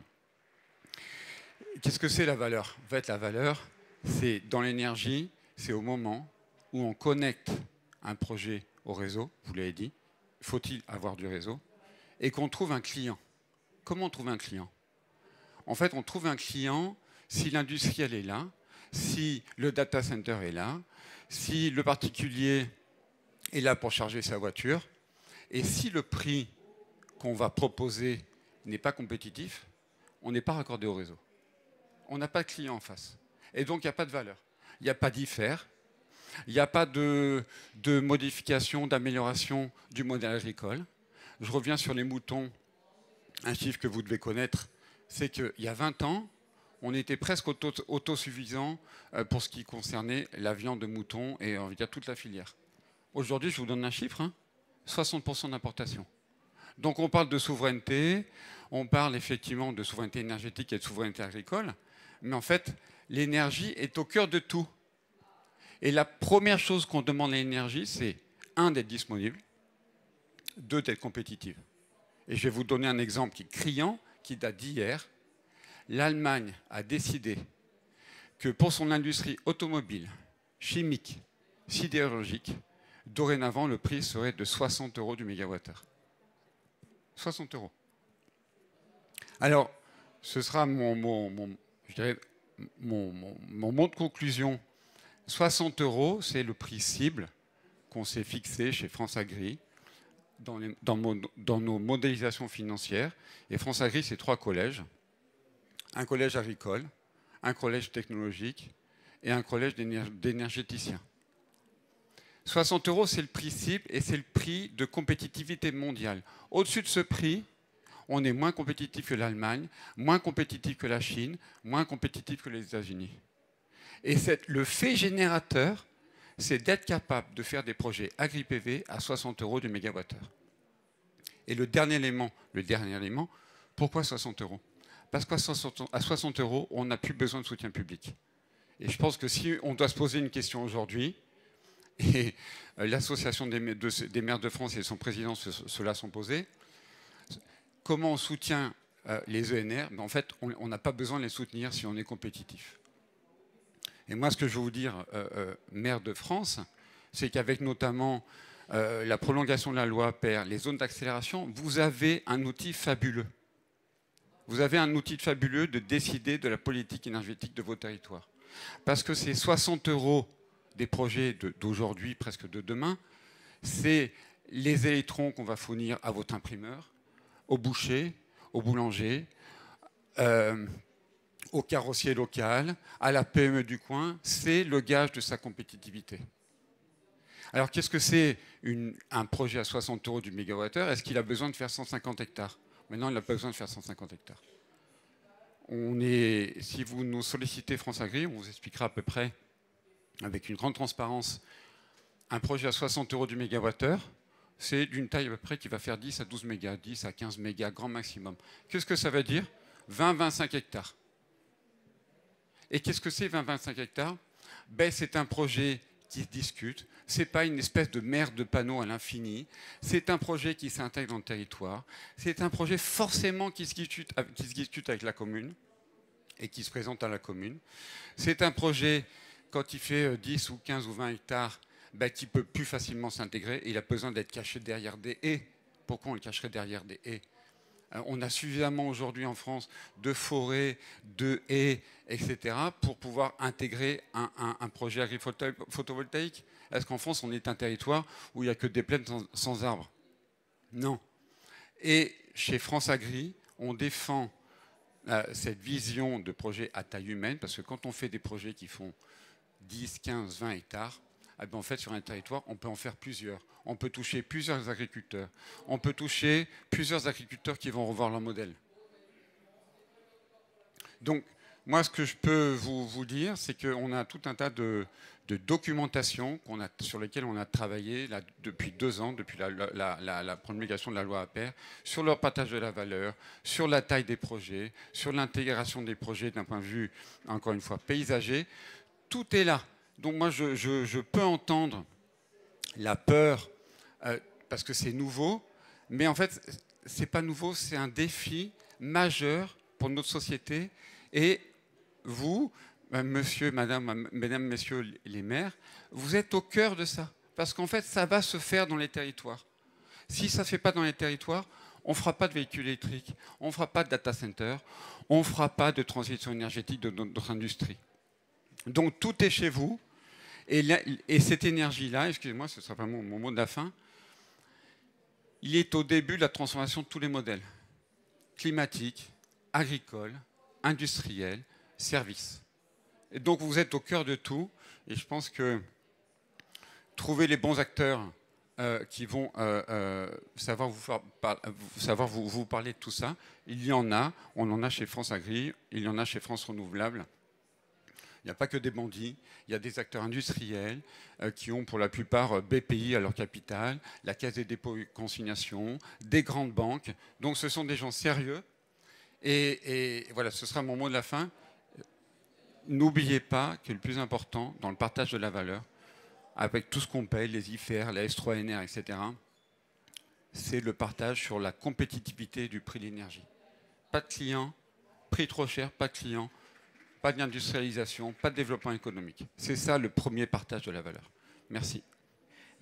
Qu'est-ce que c'est la valeur? En fait, la valeur, c'est dans l'énergie, c'est au moment où on connecte un projet au réseau, vous l'avez dit, faut-il avoir du réseau, et qu'on trouve un client. Comment on trouve un client? En fait, on trouve un client si l'industriel est là, si le data center est là, si le particulier est là pour charger sa voiture, et si le prix qu'on va proposer n'est pas compétitif, on n'est pas raccordé au réseau. On n'a pas de client en face. Et donc, il n'y a pas de valeur. Il n'y a pas d'IFER. Il n'y a pas de modification, d'amélioration du modèle agricole. Je reviens sur les moutons. Un chiffre que vous devez connaître, c'est qu'il y a 20 ans, on était presque autosuffisant pour ce qui concernait la viande de mouton et on va dire toute la filière. Aujourd'hui, je vous donne un chiffre, hein, 60% d'importation. Donc on parle de souveraineté, on parle effectivement de souveraineté énergétique et de souveraineté agricole, mais en fait, l'énergie est au cœur de tout. Et la première chose qu'on demande à l'énergie, c'est 1, d'être disponible, 2, d'être compétitive. Et je vais vous donner un exemple qui est criant, qui date d'hier. L'Allemagne a décidé que pour son industrie automobile, chimique, sidérurgique, dorénavant, le prix serait de 60 € du mégawattheure. 60 €. Alors, ce sera mon mot de conclusion. 60 €, c'est le prix cible qu'on s'est fixé chez France Agri dans nos modélisations financières. Et France Agri, c'est 3 collèges. Un collège agricole, un collège technologique et un collège d'énergéticiens. 60 €, c'est le prix cible et c'est le prix de compétitivité mondiale. Au-dessus de ce prix, on est moins compétitif que l'Allemagne, moins compétitif que la Chine, moins compétitif que les États-Unis. Et le fait générateur, c'est d'être capable de faire des projets agri-PV à 60 € du mégawattheure. Et le dernier élément, pourquoi 60 €? Parce qu'à 60 €, on n'a plus besoin de soutien public. Et je pense que si on doit se poser une question aujourd'hui, et l'association des maires de France et son président cela sont posés, comment on soutient les ENR? En fait, on n'a pas besoin de les soutenir si on est compétitif. Et moi, ce que je veux vous dire, maire de France, c'est qu'avec notamment la prolongation de la loi PER, les zones d'accélération, vous avez un outil fabuleux. Vous avez un outil fabuleux de décider de la politique énergétique de vos territoires. Parce que ces 60 € des projets d'aujourd'hui, presque de demain, c'est les électrons qu'on va fournir à votre imprimeur, au boucher, au boulanger, au carrossier local, à la PME du coin, c'est le gage de sa compétitivité. Alors qu'est-ce que c'est un projet à 60 € du mégawattheure? Est-ce qu'il a besoin de faire 150 hectares? Maintenant, il n'a pas besoin de faire 150 hectares. Si vous nous sollicitez France Agri, on vous expliquera à peu près, avec une grande transparence, un projet à 60 € du mégawattheure, c'est d'une taille à peu près qui va faire 10 à 12 mégas, 10 à 15 mégas, grand maximum. Qu'est-ce que ça veut dire? 20-25 hectares. Et qu'est-ce que c'est 20-25 hectares? C'est un projet qui se discute, ce n'est pas une espèce de mer de panneaux à l'infini, c'est un projet qui s'intègre dans le territoire, c'est un projet forcément qui se discute avec la commune et qui se présente à la commune. C'est un projet, quand il fait 10 ou 15 ou 20 hectares, qui peut plus facilement s'intégrer, il a besoin d'être caché derrière des haies. Pourquoi on le cacherait derrière des haies? On a suffisamment aujourd'hui en France de forêts, de haies, etc. pour pouvoir intégrer un projet agri-photovoltaïque. Est-ce qu'en France, on est un territoire où il n'y a que des plaines sans arbres? Non. Et chez France Agri, on défend cette vision de projet à taille humaine, parce que quand on fait des projets qui font 10, 15, 20 hectares, en fait, sur un territoire, on peut en faire plusieurs. On peut toucher plusieurs agriculteurs. On peut toucher plusieurs agriculteurs qui vont revoir leur modèle. Donc, moi, ce que je peux vous dire, c'est qu'on a tout un tas de documentation sur lesquelles on a travaillé là, depuis 2 ans, depuis la promulgation de la loi APER, sur le partage de la valeur, sur la taille des projets, sur l'intégration des projets d'un point de vue, encore une fois, paysager. Tout est là. Donc moi, je peux entendre la peur parce que c'est nouveau, mais en fait, ce n'est pas nouveau, c'est un défi majeur pour notre société. Et vous, monsieur, madame, mesdames, messieurs les maires, vous êtes au cœur de ça. Parce qu'en fait, ça va se faire dans les territoires. Si ça ne se fait pas dans les territoires, on ne fera pas de véhicules électriques, on ne fera pas de data center, on ne fera pas de transition énergétique de notre industrie. Donc tout est chez vous, et cette énergie-là, excusez-moi, ce sera vraiment mon mot de la fin, il est au début de la transformation de tous les modèles, climatiques, agricoles, industriels, services. Et donc vous êtes au cœur de tout, et je pense que trouver les bons acteurs qui vont savoir vous parler de tout ça, il y en a, on en a chez France Agri, il y en a chez France Renouvelable. Il n'y a pas que des bandits, il y a des acteurs industriels qui ont pour la plupart BPI à leur capital, la Caisse des dépôts et consignations, des grandes banques. Donc ce sont des gens sérieux. Et voilà, ce sera mon mot de la fin. N'oubliez pas que le plus important dans le partage de la valeur, avec tout ce qu'on paye, les IFR, la S3NR, etc., c'est le partage sur la compétitivité du prix de l'énergie. Pas de clients, prix trop cher, pas de clients, pas d'industrialisation, pas de développement économique. C'est ça le premier partage de la valeur. Merci.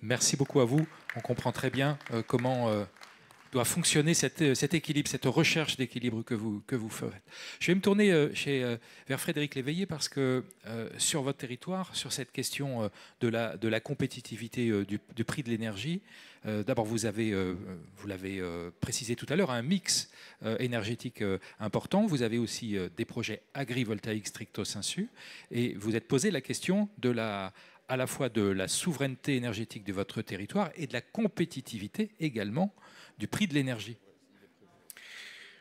Merci beaucoup à vous. On comprend très bien comment doit fonctionner cet équilibre, cette recherche d'équilibre que vous faites. Je vais me tourner vers Frédéric Léveillé parce que sur votre territoire, sur cette question de la compétitivité du prix de l'énergie, d'abord vous l'avez précisé tout à l'heure, un mix énergétique important. Vous avez aussi des projets agrivoltaïques stricto sensu et vous êtes posé la question à la fois de la souveraineté énergétique de votre territoire et de la compétitivité également du prix de l'énergie.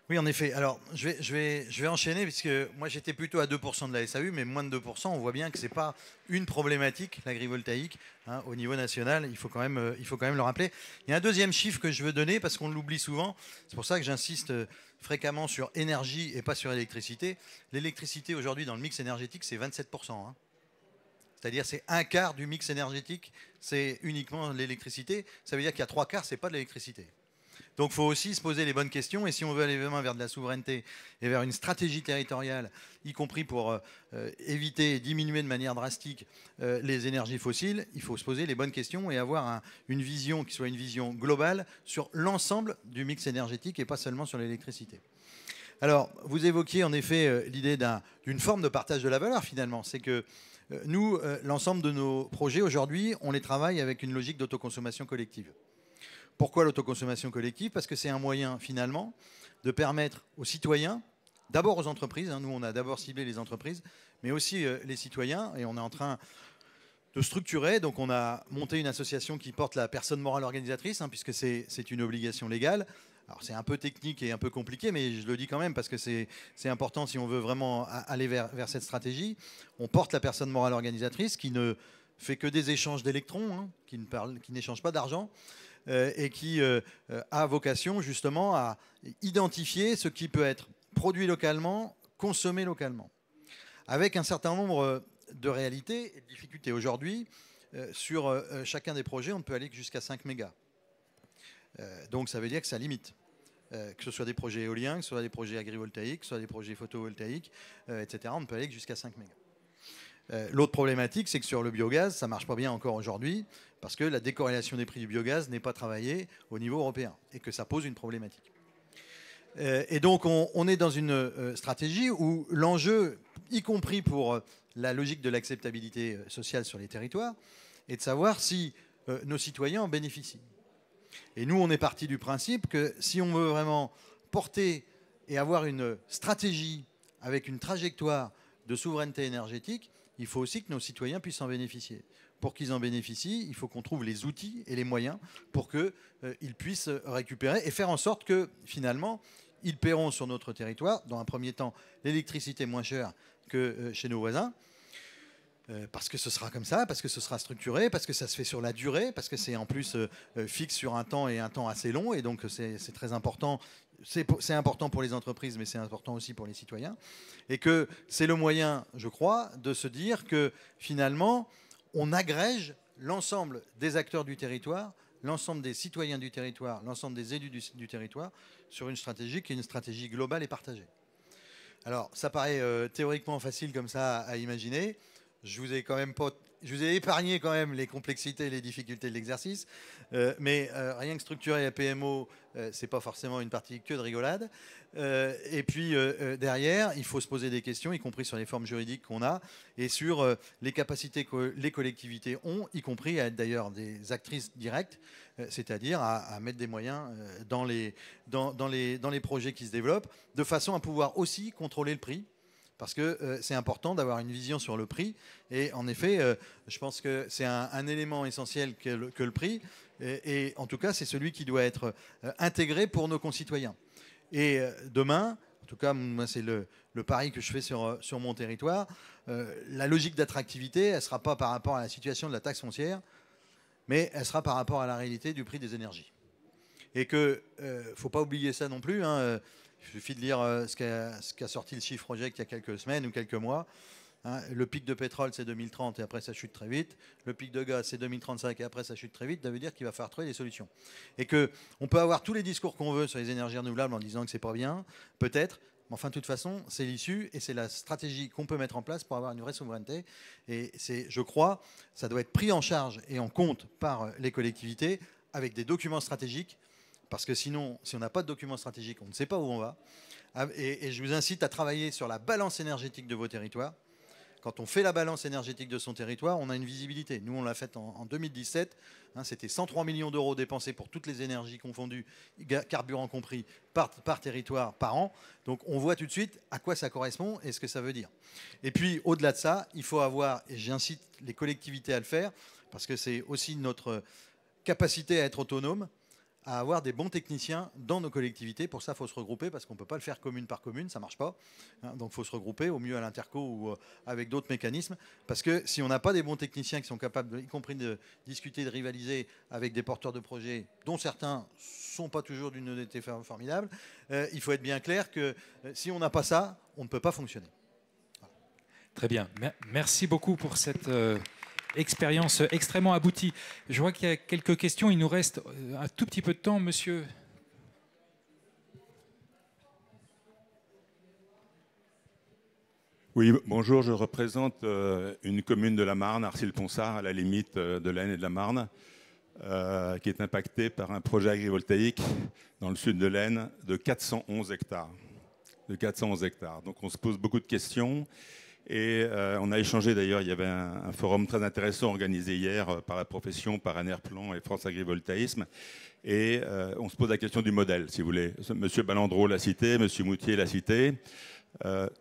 Oui, en effet. Alors, je vais enchaîner, puisque moi, j'étais plutôt à 2% de la SAU, mais moins de 2%. On voit bien que ce n'est pas une problématique, l'agrivoltaïque, hein, au niveau national. Il faut quand même le rappeler. Il y a un deuxième chiffre que je veux donner, parce qu'on l'oublie souvent. C'est pour ça que j'insiste fréquemment sur énergie et pas sur électricité. L'électricité, aujourd'hui, dans le mix énergétique, c'est 27%. Hein. C'est-à-dire c'est un quart du mix énergétique, c'est uniquement l'électricité. Ça veut dire qu'il y a 3 quarts, ce n'est pas de l'électricité. Donc il faut aussi se poser les bonnes questions. Et si on veut aller vraiment vers de la souveraineté et vers une stratégie territoriale, y compris pour éviter et diminuer de manière drastique les énergies fossiles, il faut se poser les bonnes questions et avoir une vision qui soit une vision globale sur l'ensemble du mix énergétique et pas seulement sur l'électricité. Alors, vous évoquiez en effet l'idée d'une forme de partage de la valeur finalement. C'est que nous, l'ensemble de nos projets aujourd'hui, on les travaille avec une logique d'autoconsommation collective. Pourquoi l'autoconsommation collective? Parce que c'est un moyen finalement de permettre aux citoyens d'abord aux entreprises. Nous, on a d'abord ciblé les entreprises, mais aussi les citoyens. Et on est en train de structurer. Donc, on a monté une association qui porte la personne morale organisatrice, puisque c'est une obligation légale. Alors, c'est un peu technique et un peu compliqué, mais je le dis quand même parce que c'est important si on veut vraiment aller vers cette stratégie. On porte la personne morale organisatrice qui ne fait que des échanges d'électrons, qui n'échange pas d'argent, et qui a vocation justement à identifier ce qui peut être produit localement, consommé localement. Avec un certain nombre de réalités et de difficultés. Aujourd'hui, sur chacun des projets, on peut aller jusqu'à 5 mégas. Donc ça veut dire que ça limite. Que ce soit des projets éoliens, que ce soit des projets agrivoltaïques, que ce soit des projets photovoltaïques, etc. On peut aller jusqu'à 5 mégas. L'autre problématique, c'est que sur le biogaz, ça ne marche pas bien encore aujourd'hui, parce que la décorrélation des prix du biogaz n'est pas travaillée au niveau européen, et que ça pose une problématique. Et donc, on est dans une stratégie où l'enjeu, y compris pour la logique de l'acceptabilité sociale sur les territoires, est de savoir si nos citoyens en bénéficient. Et nous, on est parti du principe que si on veut vraiment porter et avoir une stratégie avec une trajectoire de souveraineté énergétique, il faut aussi que nos citoyens puissent en bénéficier. Pour qu'ils en bénéficient, il faut qu'on trouve les outils et les moyens pour qu'ils puissent récupérer et faire en sorte que, finalement, ils paieront sur notre territoire, dans un premier temps, l'électricité moins chère que chez nos voisins, parce que ce sera comme ça, parce que ce sera structuré, parce que ça se fait sur la durée, parce que c'est en plus fixe sur un temps et un temps assez long, et donc c'est très important. C'est important pour les entreprises, mais c'est important aussi pour les citoyens. Et que c'est le moyen, je crois, de se dire que finalement, on agrège l'ensemble des acteurs du territoire, l'ensemble des citoyens du territoire, l'ensemble des élus du territoire, sur une stratégie qui est une stratégie globale et partagée. Alors, ça paraît théoriquement facile comme ça à imaginer. Je vous ai épargné quand même les complexités et les difficultés de l'exercice, mais rien que structurer la PMO, c'est pas forcément une partie que de rigolade. Et puis derrière, il faut se poser des questions, y compris sur les formes juridiques qu'on a, et sur les capacités que les collectivités ont, y compris à être d'ailleurs des actrices directes, c'est-à-dire à mettre des moyens dans les projets qui se développent, de façon à pouvoir aussi contrôler le prix. Parce que c'est important d'avoir une vision sur le prix. Et en effet, je pense que c'est un élément essentiel que le prix. Et en tout cas, c'est celui qui doit être intégré pour nos concitoyens. Et demain, en tout cas, moi, c'est le pari que je fais sur mon territoire, la logique d'attractivité, elle ne sera pas par rapport à la situation de la taxe foncière, mais elle sera par rapport à la réalité du prix des énergies. Et qu'il ne faut pas oublier ça non plus. Il suffit de lire ce qu'a sorti le Chiffre Project il y a quelques semaines ou quelques mois. Le pic de pétrole, c'est 2030 et après ça chute très vite. Le pic de gaz, c'est 2035 et après ça chute très vite. Ça veut dire qu'il va falloir trouver des solutions. Et qu'on peut avoir tous les discours qu'on veut sur les énergies renouvelables en disant que c'est pas bien, peut-être. Mais enfin, de toute façon, c'est l'issue et c'est la stratégie qu'on peut mettre en place pour avoir une vraie souveraineté. Et je crois, ça doit être pris en charge et en compte par les collectivités avec des documents stratégiques. Parce que sinon, si on n'a pas de document stratégique, on ne sait pas où on va. Et je vous incite à travailler sur la balance énergétique de vos territoires. Quand on fait la balance énergétique de son territoire, on a une visibilité. Nous, on l'a fait en 2017. C'était 103 millions d'euros dépensés pour toutes les énergies confondues, carburant compris, par territoire, par an. Donc, on voit tout de suite à quoi ça correspond et ce que ça veut dire. Et puis, au-delà de ça, il faut avoir, et j'incite les collectivités à le faire, parce que c'est aussi notre capacité à être autonome, à avoir des bons techniciens dans nos collectivités. Pour ça, il faut se regrouper parce qu'on ne peut pas le faire commune par commune, ça ne marche pas. Donc il faut se regrouper, au mieux à l'interco ou avec d'autres mécanismes. Parce que si on n'a pas des bons techniciens qui sont capables, y compris de discuter, de rivaliser avec des porteurs de projets, dont certains ne sont pas toujours d'une honnêteté formidable, il faut être bien clair que si on n'a pas ça, on ne peut pas fonctionner. Voilà. Très bien. Merci beaucoup pour cette... expérience extrêmement aboutie. Je vois qu'il y a quelques questions. Il nous reste un tout petit peu de temps, monsieur. Oui, bonjour. Je représente une commune de la Marne, Arcil-Ponsard, à la limite de l'Aisne et de la Marne, qui est impactée par un projet agrivoltaïque dans le sud de l'Aisne de 411 hectares. Donc on se pose beaucoup de questions. Et on a échangé d'ailleurs, il y avait un forum très intéressant organisé hier par la profession, par Enerplan et France Agrivoltaïsme. Et on se pose la question du modèle, si vous voulez. Monsieur Ballandreau l'a cité, Monsieur Moutier l'a cité.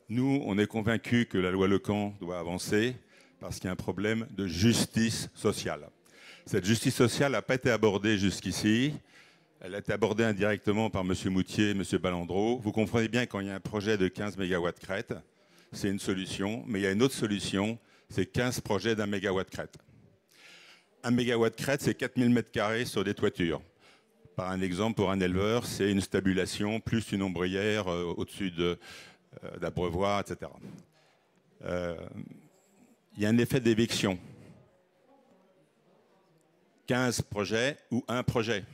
Nous, on est convaincus que la loi Lecamp doit avancer parce qu'il y a un problème de justice sociale. Cette justice sociale n'a pas été abordée jusqu'ici. Elle a été abordée indirectement par M. Moutier et M. Balandreau. Vous comprenez bien, quand il y a un projet de 15 MW crête, c'est une solution, mais il y a une autre solution, c'est 15 projets d'1 MW crête. 1 MW crête, c'est 4000 m² sur des toitures. Par un exemple, pour un éleveur, c'est une stabulation plus une ombrière au-dessus d'abreuvoirs, etc. Il y a un effet d'éviction. 15 projets ou un projet.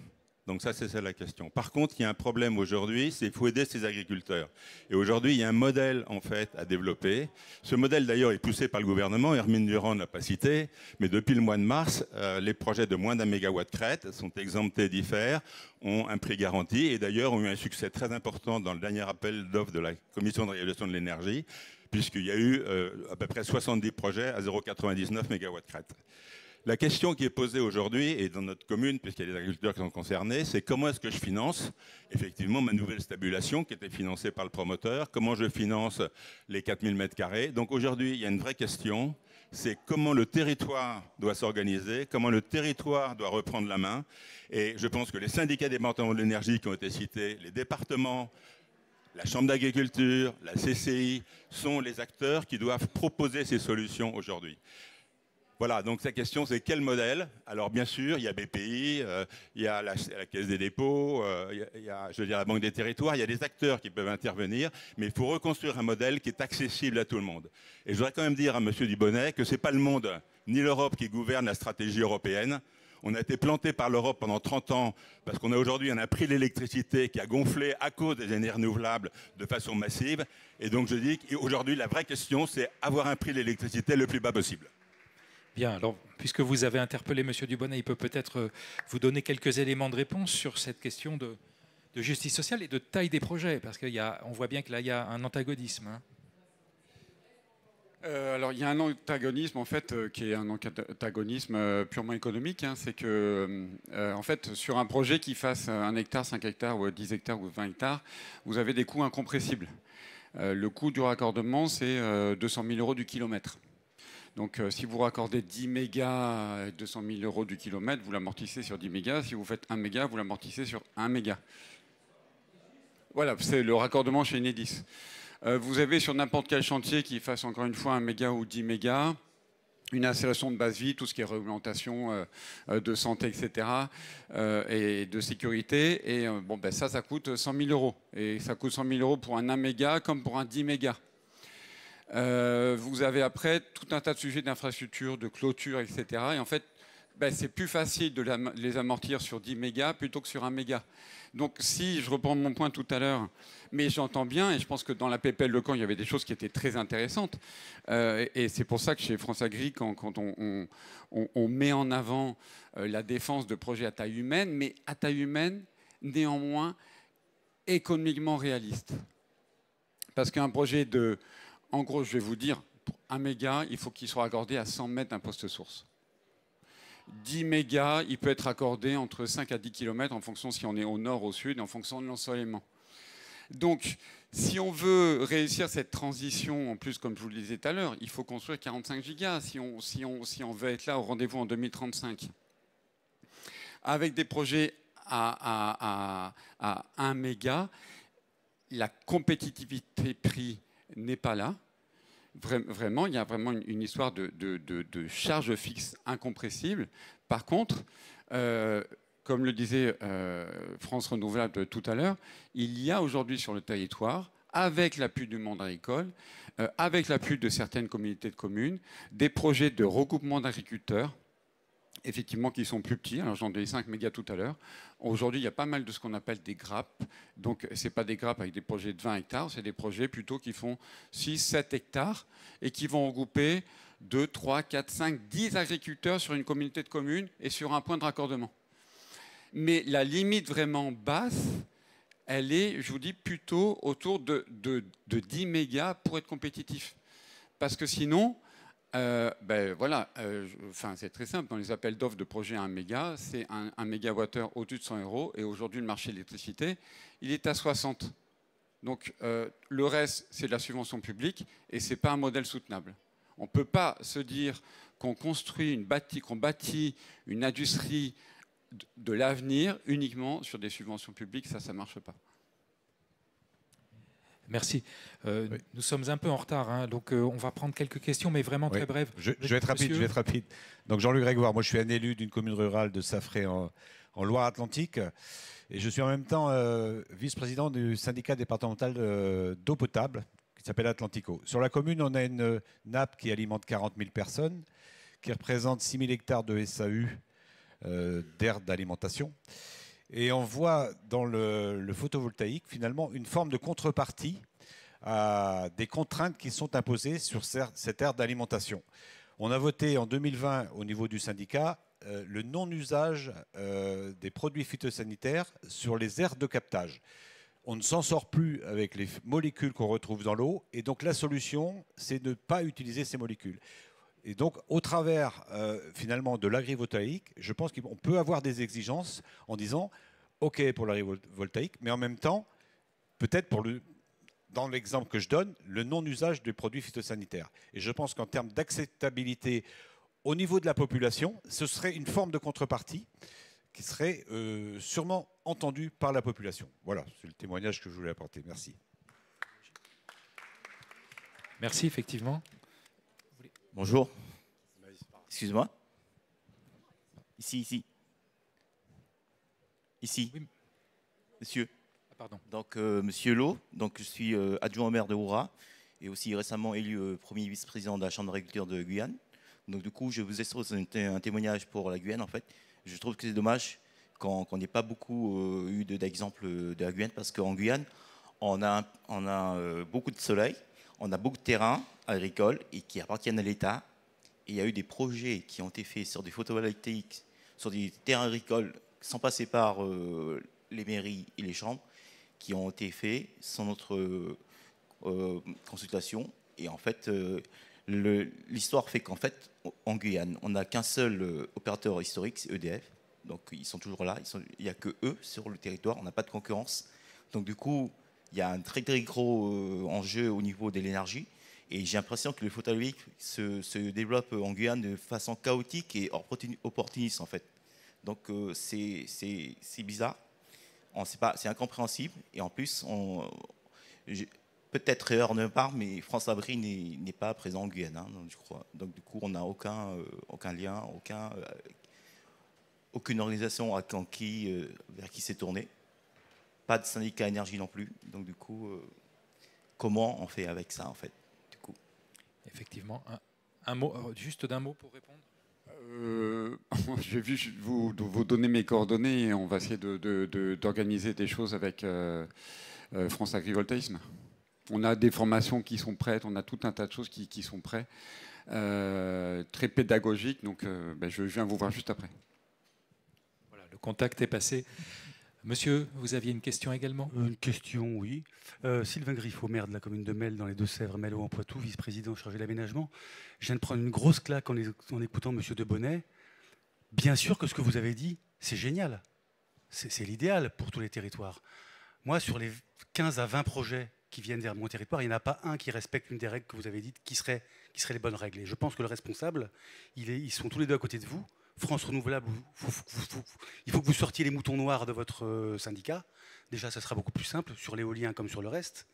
Donc ça, c'est ça la question. Par contre, il y a un problème aujourd'hui, c'est qu'il faut aider ces agriculteurs. Et aujourd'hui, il y a un modèle, en fait, à développer. Ce modèle, d'ailleurs, est poussé par le gouvernement. Hermine Durand n'a pas cité. Mais depuis le mois de mars, les projets de moins d'1 MW crête sont exemptés d'IFER, ont un prix garanti et d'ailleurs ont eu un succès très important dans le dernier appel d'offres de la Commission de régulation de l'énergie, puisqu'il y a eu à peu près 70 projets à 0,99 MW crête. La question qui est posée aujourd'hui, et dans notre commune, puisqu'il y a des agriculteurs qui sont concernés, c'est comment est-ce que je finance effectivement ma nouvelle stabulation qui était financée par le promoteur, comment je finance les 4000 m². Donc aujourd'hui, il y a une vraie question, c'est comment le territoire doit s'organiser, comment le territoire doit reprendre la main. Et je pense que les syndicats départementaux de l'énergie qui ont été cités, les départements, la Chambre d'agriculture, la CCI, sont les acteurs qui doivent proposer ces solutions aujourd'hui. Voilà, donc sa question, c'est quel modèle? Alors bien sûr, il y a BPI, il y a la Caisse des dépôts, il y a, je veux dire, la Banque des territoires, il y a des acteurs qui peuvent intervenir, mais il faut reconstruire un modèle qui est accessible à tout le monde. Et je voudrais quand même dire à M. Dubonnet que ce n'est pas le monde ni l'Europe qui gouverne la stratégie européenne. On a été planté par l'Europe pendant 30 ans parce qu'on a aujourd'hui un prix de l'électricité qui a gonflé à cause des énergies renouvelables de façon massive. Et donc je dis qu'aujourd'hui, la vraie question, c'est avoir un prix de l'électricité le plus bas possible. Bien, alors, puisque vous avez interpellé M. Dubonnet, il peut peut-être vous donner quelques éléments de réponse sur cette question de justice sociale et de taille des projets, parce qu'on voit bien que là, il y a un antagonisme. Hein. Alors, il y a un antagonisme, en fait, qui est un antagonisme purement économique. Hein. C'est que, en fait, sur un projet qui fasse 1 hectare, 5 hectares, ou 10 hectares ou 20 hectares, vous avez des coûts incompressibles. Le coût du raccordement, c'est 200 000 € du kilomètre. Donc, si vous raccordez 10 mégas, 200 000 € du kilomètre, vous l'amortissez sur 10 mégas. Si vous faites 1 méga, vous l'amortissez sur 1 méga. Voilà, c'est le raccordement chez Enedis. Vous avez sur n'importe quel chantier qui fasse encore une fois 1 méga ou 10 mégas, une installation de base vie, tout ce qui est réglementation de santé, etc., et de sécurité. Et bon, ben ça coûte 100 000 €. Et ça coûte 100 000 € pour un 1 méga comme pour un 10 mégas. Vous avez après tout un tas de sujets d'infrastructure, de clôture, etc. Et en fait, c'est plus facile de les amortir sur 10 mégas plutôt que sur 1 méga. Donc si je reprends mon point tout à l'heure, mais j'entends bien, et je pense que dans la PPL Lecamp, il y avait des choses qui étaient très intéressantes. Et c'est pour ça que chez France Agri, quand on met en avant la défense de projets à taille humaine, mais à taille humaine, néanmoins, économiquement réaliste. Parce qu'un projet de... En gros, je vais vous dire, pour 1 méga, il faut qu'il soit accordé à 100 mètres d'un poste source. 10 mégas, il peut être accordé entre 5 à 10 km en fonction si on est au nord, au sud, en fonction de l'ensoleillement. Donc, si on veut réussir cette transition, en plus, comme je vous le disais tout à l'heure, il faut construire 45 gigas si on veut être là au rendez-vous en 2035. Avec des projets à 1 méga, la compétitivité prix n'est pas là. Vraiment, il y a vraiment une histoire de charge fixe incompressible. Par contre, comme le disait France Renouvelable tout à l'heure, il y a aujourd'hui sur le territoire, avec l'appui du monde agricole, avec l'appui de certaines communautés de communes, des projets de regroupement d'agriculteurs, effectivement, qui sont plus petits. Alors, j'en ai 5 mégas tout à l'heure. Aujourd'hui, il y a pas mal de ce qu'on appelle des grappes. Donc, ce n'est pas des grappes avec des projets de 20 hectares, c'est des projets plutôt qui font 6, 7 hectares et qui vont regrouper 2, 3, 4, 5, 10 agriculteurs sur une communauté de communes et sur un point de raccordement. Mais la limite vraiment basse, elle est, je vous dis, plutôt autour de 10 mégas pour être compétitif. Parce que sinon... voilà, c'est très simple. Dans les appels d'offres de projets à 1 méga, c'est 1 mégawattheure au-dessus de 100 €. Et aujourd'hui, le marché de l'électricité, il est à 60. Donc le reste, c'est de la subvention publique et ce n'est pas un modèle soutenable. On ne peut pas se dire qu'on construit qu'on bâtit une industrie de l'avenir uniquement sur des subventions publiques. Ça ne marche pas. Merci. Nous sommes un peu en retard, hein, donc on va prendre quelques questions, mais vraiment très brèves. Je vais être rapide. Donc Jean-Luc Grégoire, moi je suis un élu d'une commune rurale de Saffré en Loire-Atlantique. Et je suis en même temps vice-président du syndicat départemental d'eau potable qui s'appelle Atlantico. Sur la commune, on a une nappe qui alimente 40 000 personnes, qui représente 6 000 hectares de SAU, d'aires d'alimentation. Et on voit dans le photovoltaïque, finalement, une forme de contrepartie à des contraintes qui sont imposées sur cette aire d'alimentation. On a voté en 2020 au niveau du syndicat le non-usage des produits phytosanitaires sur les aires de captage. On ne s'en sort plus avec les molécules qu'on retrouve dans l'eau. Et donc la solution, c'est de ne pas utiliser ces molécules. Et donc, au travers, finalement, de l'agrivoltaïque, je pense qu'on peut avoir des exigences en disant, OK pour l'agrivoltaïque, mais en même temps, peut-être dans l'exemple que je donne, le non-usage des produits phytosanitaires. Et je pense qu'en termes d'acceptabilité au niveau de la population, ce serait une forme de contrepartie qui serait sûrement entendue par la population. Voilà, c'est le témoignage que je voulais apporter. Merci. Merci, effectivement. Bonjour. Excuse-moi. Ici. Oui. Monsieur. Ah, pardon. Donc, Monsieur Lo, donc, je suis adjoint au maire de Oura et aussi récemment élu premier vice-président de la Chambre d'agriculture de Guyane. Donc, du coup, je vous expose un témoignage pour la Guyane, en fait. Je trouve que c'est dommage qu'on n'ait pas beaucoup eu d'exemples de la Guyane, parce qu'en Guyane, on a beaucoup de soleil, on a beaucoup de terrains agricoles et qui appartiennent à l'État. Et il y a eu des projets qui ont été faits sur des photovoltaïques, sur des terrains agricoles, sans passer par les mairies et les chambres, qui ont été faits sans notre consultation. Et en fait, l'histoire fait qu'en fait, en Guyane, on n'a qu'un seul opérateur historique, c'est EDF. Donc ils sont toujours là, il n'y a que eux sur le territoire, on n'a pas de concurrence. Donc du coup, il y a un très très gros enjeu au niveau de l'énergie. Et j'ai l'impression que le photovoltaïque se développe en Guyane de façon chaotique et opportuniste en fait. Donc c'est bizarre, c'est incompréhensible. Et en plus, peut-être erreur de ma part, mais France Abri n'est pas présent en Guyane, hein, je crois. Donc du coup, on n'a aucun lien, aucune organisation vers qui s'est tourné. Pas de syndicat énergie non plus. Donc du coup, comment on fait avec ça en fait? Effectivement. Un mot, juste d'un mot pour répondre. Je vais vous donner mes coordonnées et on va essayer d'organiser des choses avec France Agrivoltaïsme. On a des formations qui sont prêtes, on a tout un tas de choses qui sont prêtes, très pédagogiques, donc je viens vous voir juste après. Voilà, le contact est passé. Monsieur, vous aviez une question également? Une question, oui. Sylvain Griffo, maire de la commune de Melle, dans les Deux-Sèvres, Melle en Poitou, vice-président chargé de l'aménagement. Je viens de prendre une grosse claque en écoutant Monsieur Debonnet. Bien sûr que ce que vous avez dit, c'est génial. C'est l'idéal pour tous les territoires. Moi, sur les 15 à 20 projets qui viennent vers mon territoire, il n'y en a pas un qui respecte une des règles que vous avez dites qui seraient les bonnes règles. Et je pense que le responsable, ils sont tous les deux à côté de vous. France Renouvelable, il faut que vous sortiez les moutons noirs de votre syndicat. Déjà, ça sera beaucoup plus simple sur l'éolien comme sur le reste.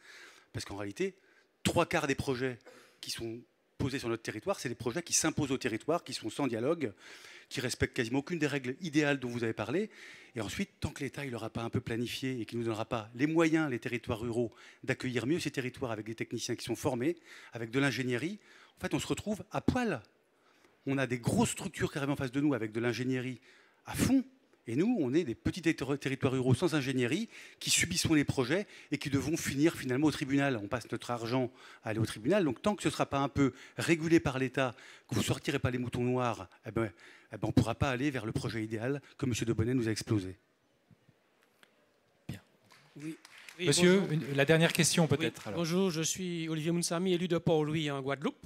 Parce qu'en réalité, 3/4 des projets qui sont posés sur notre territoire, c'est des projets qui s'imposent au territoire, qui sont sans dialogue, qui respectent quasiment aucune des règles idéales dont vous avez parlé. Et ensuite, tant que l'État n'aura pas un peu planifié et qu'il ne nous donnera pas les moyens, les territoires ruraux, d'accueillir mieux ces territoires avec des techniciens qui sont formés, avec de l'ingénierie, en fait, on se retrouve à poil. On a des grosses structures carrément en face de nous avec de l'ingénierie à fond. Et nous, on est des petits territoires ruraux sans ingénierie qui subissons les projets et qui devons finir finalement au tribunal. On passe notre argent à aller au tribunal. Donc tant que ce ne sera pas un peu régulé par l'État, que vous ne sortirez pas les moutons noirs, on ne pourra pas aller vers le projet idéal que M. Debonnet nous a explosé. Bien. Oui. Monsieur, la dernière question peut-être. Oui, bonjour, je suis Olivier Mounsami, élu de Port-Louis en Guadeloupe.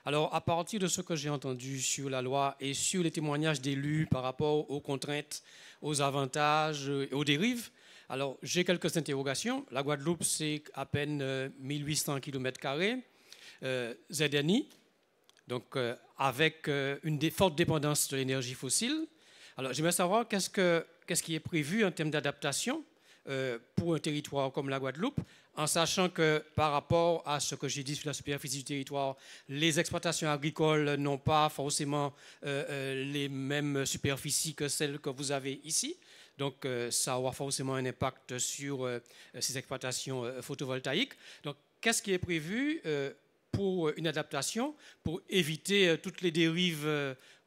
Alors, à partir de ce que j'ai entendu sur la loi et sur les témoignages d'élus par rapport aux contraintes, aux avantages et aux dérives, Alors, j'ai quelques interrogations. La Guadeloupe, c'est à peine 1800 km², ZNI, donc avec une forte dépendance de l'énergie fossile. Alors, j'aimerais savoir qu'est-ce qui est prévu en termes d'adaptation pour un territoire comme la Guadeloupe, en sachant que par rapport à ce que j'ai dit sur la superficie du territoire, les exploitations agricoles n'ont pas forcément les mêmes superficies que celles que vous avez ici. Donc, ça aura forcément un impact sur ces exploitations photovoltaïques. Donc, qu'est-ce qui est prévu pour une adaptation, pour éviter toutes les dérives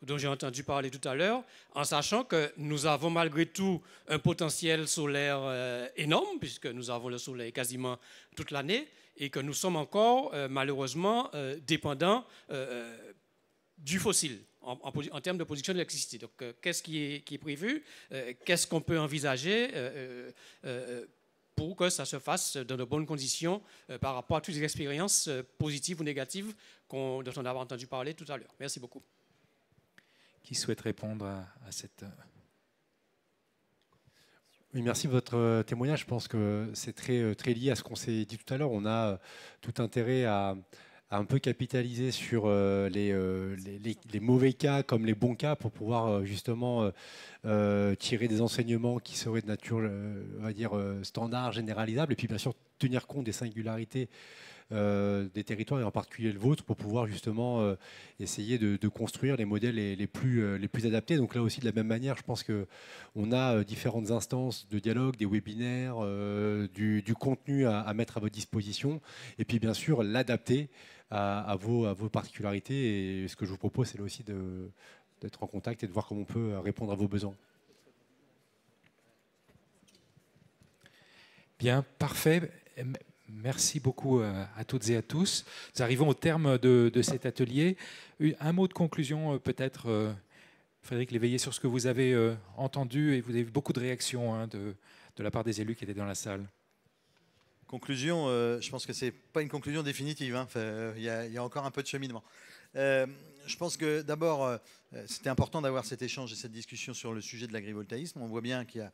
dont j'ai entendu parler tout à l'heure, en sachant que nous avons malgré tout un potentiel solaire énorme, puisque nous avons le soleil quasiment toute l'année, et que nous sommes encore malheureusement dépendants du fossile en termes de production d'électricité. Donc, qu'est-ce qui est prévu? Qu'est-ce qu'on peut envisager pour que ça se fasse dans de bonnes conditions par rapport à toutes les expériences positives ou négatives dont on a entendu parler tout à l'heure. Merci beaucoup. Qui souhaite répondre à cette... Oui, merci de votre témoignage. Je pense que c'est très lié à ce qu'on s'est dit tout à l'heure. On a tout intérêt à un peu capitaliser sur les mauvais cas comme les bons cas pour pouvoir justement tirer des enseignements qui seraient de nature, on va dire, standard, généralisable, et puis bien sûr tenir compte des singularités des territoires, et en particulier le vôtre, pour pouvoir justement essayer de construire les modèles les plus adaptés. Donc là aussi, de la même manière, je pense qu'on a différentes instances de dialogue, des webinaires, du contenu à mettre à votre disposition, et puis bien sûr l'adapter à vos particularités. Et ce que je vous propose, c'est là aussi d'être en contact et de voir comment on peut répondre à vos besoins. Bien, parfait. Merci beaucoup à toutes et à tous. Nous arrivons au terme de cet atelier. Un mot de conclusion peut-être, Frédéric Léveillé, sur ce que vous avez entendu, et vous avez eu beaucoup de réactions de la part des élus qui étaient dans la salle. Conclusion, je pense que ce n'est pas une conclusion définitive. Hein. Il y a encore un peu de cheminement. Je pense que d'abord, c'était important d'avoir cet échange et cette discussion sur le sujet de l'agrivoltaïsme. On voit bien qu'il y a,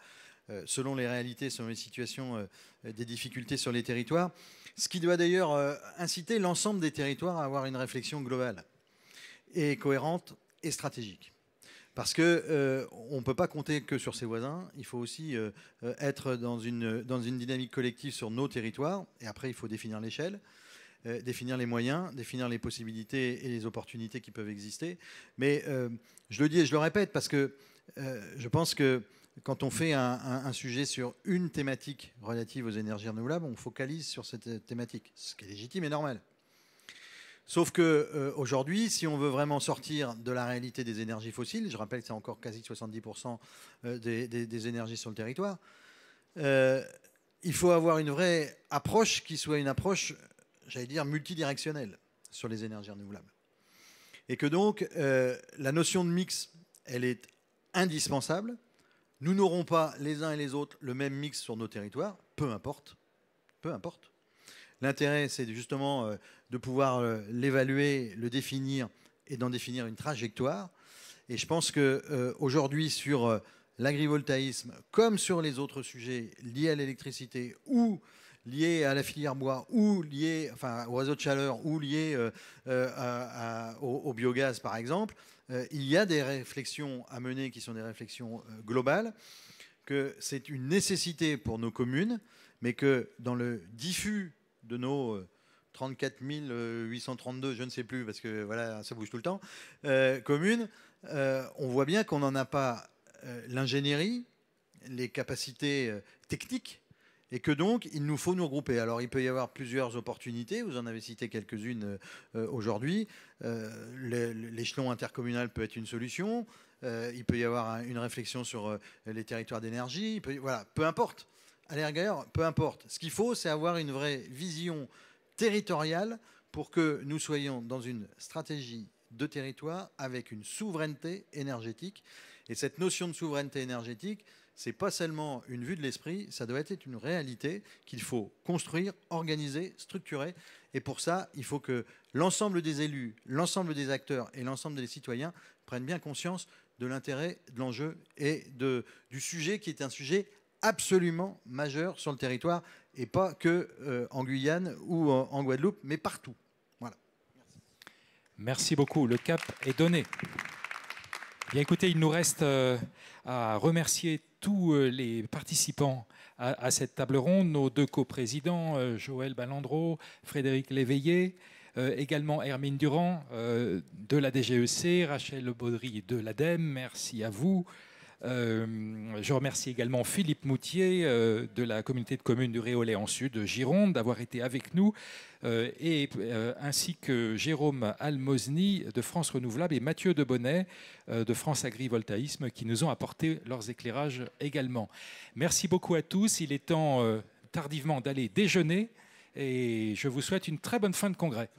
selon les réalités, selon les situations, des difficultés sur les territoires. Ce qui doit d'ailleurs inciter l'ensemble des territoires à avoir une réflexion globale et cohérente et stratégique. Parce qu'on ne peut pas compter que sur ses voisins, il faut aussi être dans une dynamique collective sur nos territoires, et après il faut définir l'échelle, définir les moyens, définir les possibilités et les opportunités qui peuvent exister. Mais je le dis et je le répète, parce que je pense que quand on fait un sujet sur une thématique relative aux énergies renouvelables, on focalise sur cette thématique, ce qui est légitime et normal. Sauf qu'aujourd'hui, si on veut vraiment sortir de la réalité des énergies fossiles, je rappelle que c'est encore quasi 70% des énergies sur le territoire, il faut avoir une vraie approche qui soit une approche, j'allais dire, multidirectionnelle sur les énergies renouvelables. Et que donc, la notion de mix, elle est indispensable. Nous n'aurons pas les uns et les autres le même mix sur nos territoires, peu importe. Peu importe. L'intérêt, c'est justement de pouvoir l'évaluer, le définir et d'en définir une trajectoire. Et je pense qu'aujourd'hui, sur l'agrivoltaïsme, comme sur les autres sujets liés à l'électricité ou liés à la filière bois ou liés au réseau de chaleur ou liés au biogaz, par exemple, il y a des réflexions à mener qui sont des réflexions globales, que c'est une nécessité pour nos communes, mais que dans le diffus de nos 34 832, je ne sais plus, parce que voilà, ça bouge tout le temps, communes, on voit bien qu'on n'en a pas l'ingénierie, les capacités techniques, et que donc il nous faut nous regrouper. Alors il peut y avoir plusieurs opportunités, vous en avez cité quelques-unes aujourd'hui. L'échelon intercommunal peut être une solution, il peut y avoir une réflexion sur les territoires d'énergie, voilà, peu importe. À la rigueur, peu importe. Ce qu'il faut, c'est avoir une vraie vision territoriale pour que nous soyons dans une stratégie de territoire avec une souveraineté énergétique. Et cette notion de souveraineté énergétique, ce n'est pas seulement une vue de l'esprit, ça doit être une réalité qu'il faut construire, organiser, structurer. Et pour ça, il faut que l'ensemble des élus, l'ensemble des acteurs et l'ensemble des citoyens prennent bien conscience de l'intérêt, de l'enjeu et du sujet qui est un sujet absolument majeur sur le territoire, et pas que en Guyane ou en Guadeloupe, mais partout. Voilà. Merci beaucoup. Le cap est donné. Bien écoutez, il nous reste à remercier tous les participants à cette table ronde, nos deux coprésidents, Joël Balandreau, Frédéric Léveillé, également Hermine Durand de la DGEC, Rachel Baudry de l'ADEME, merci à vous. Je remercie également Philippe Moutier de la communauté de communes du Réolais Sud, Gironde, d'avoir été avec nous, ainsi que Jérôme Almozny de France Renouvelable et Mathieu Debonnet de France Agrivoltaïsme qui nous ont apporté leurs éclairages également. Merci beaucoup à tous. Il est temps tardivement d'aller déjeuner et je vous souhaite une très bonne fin de congrès.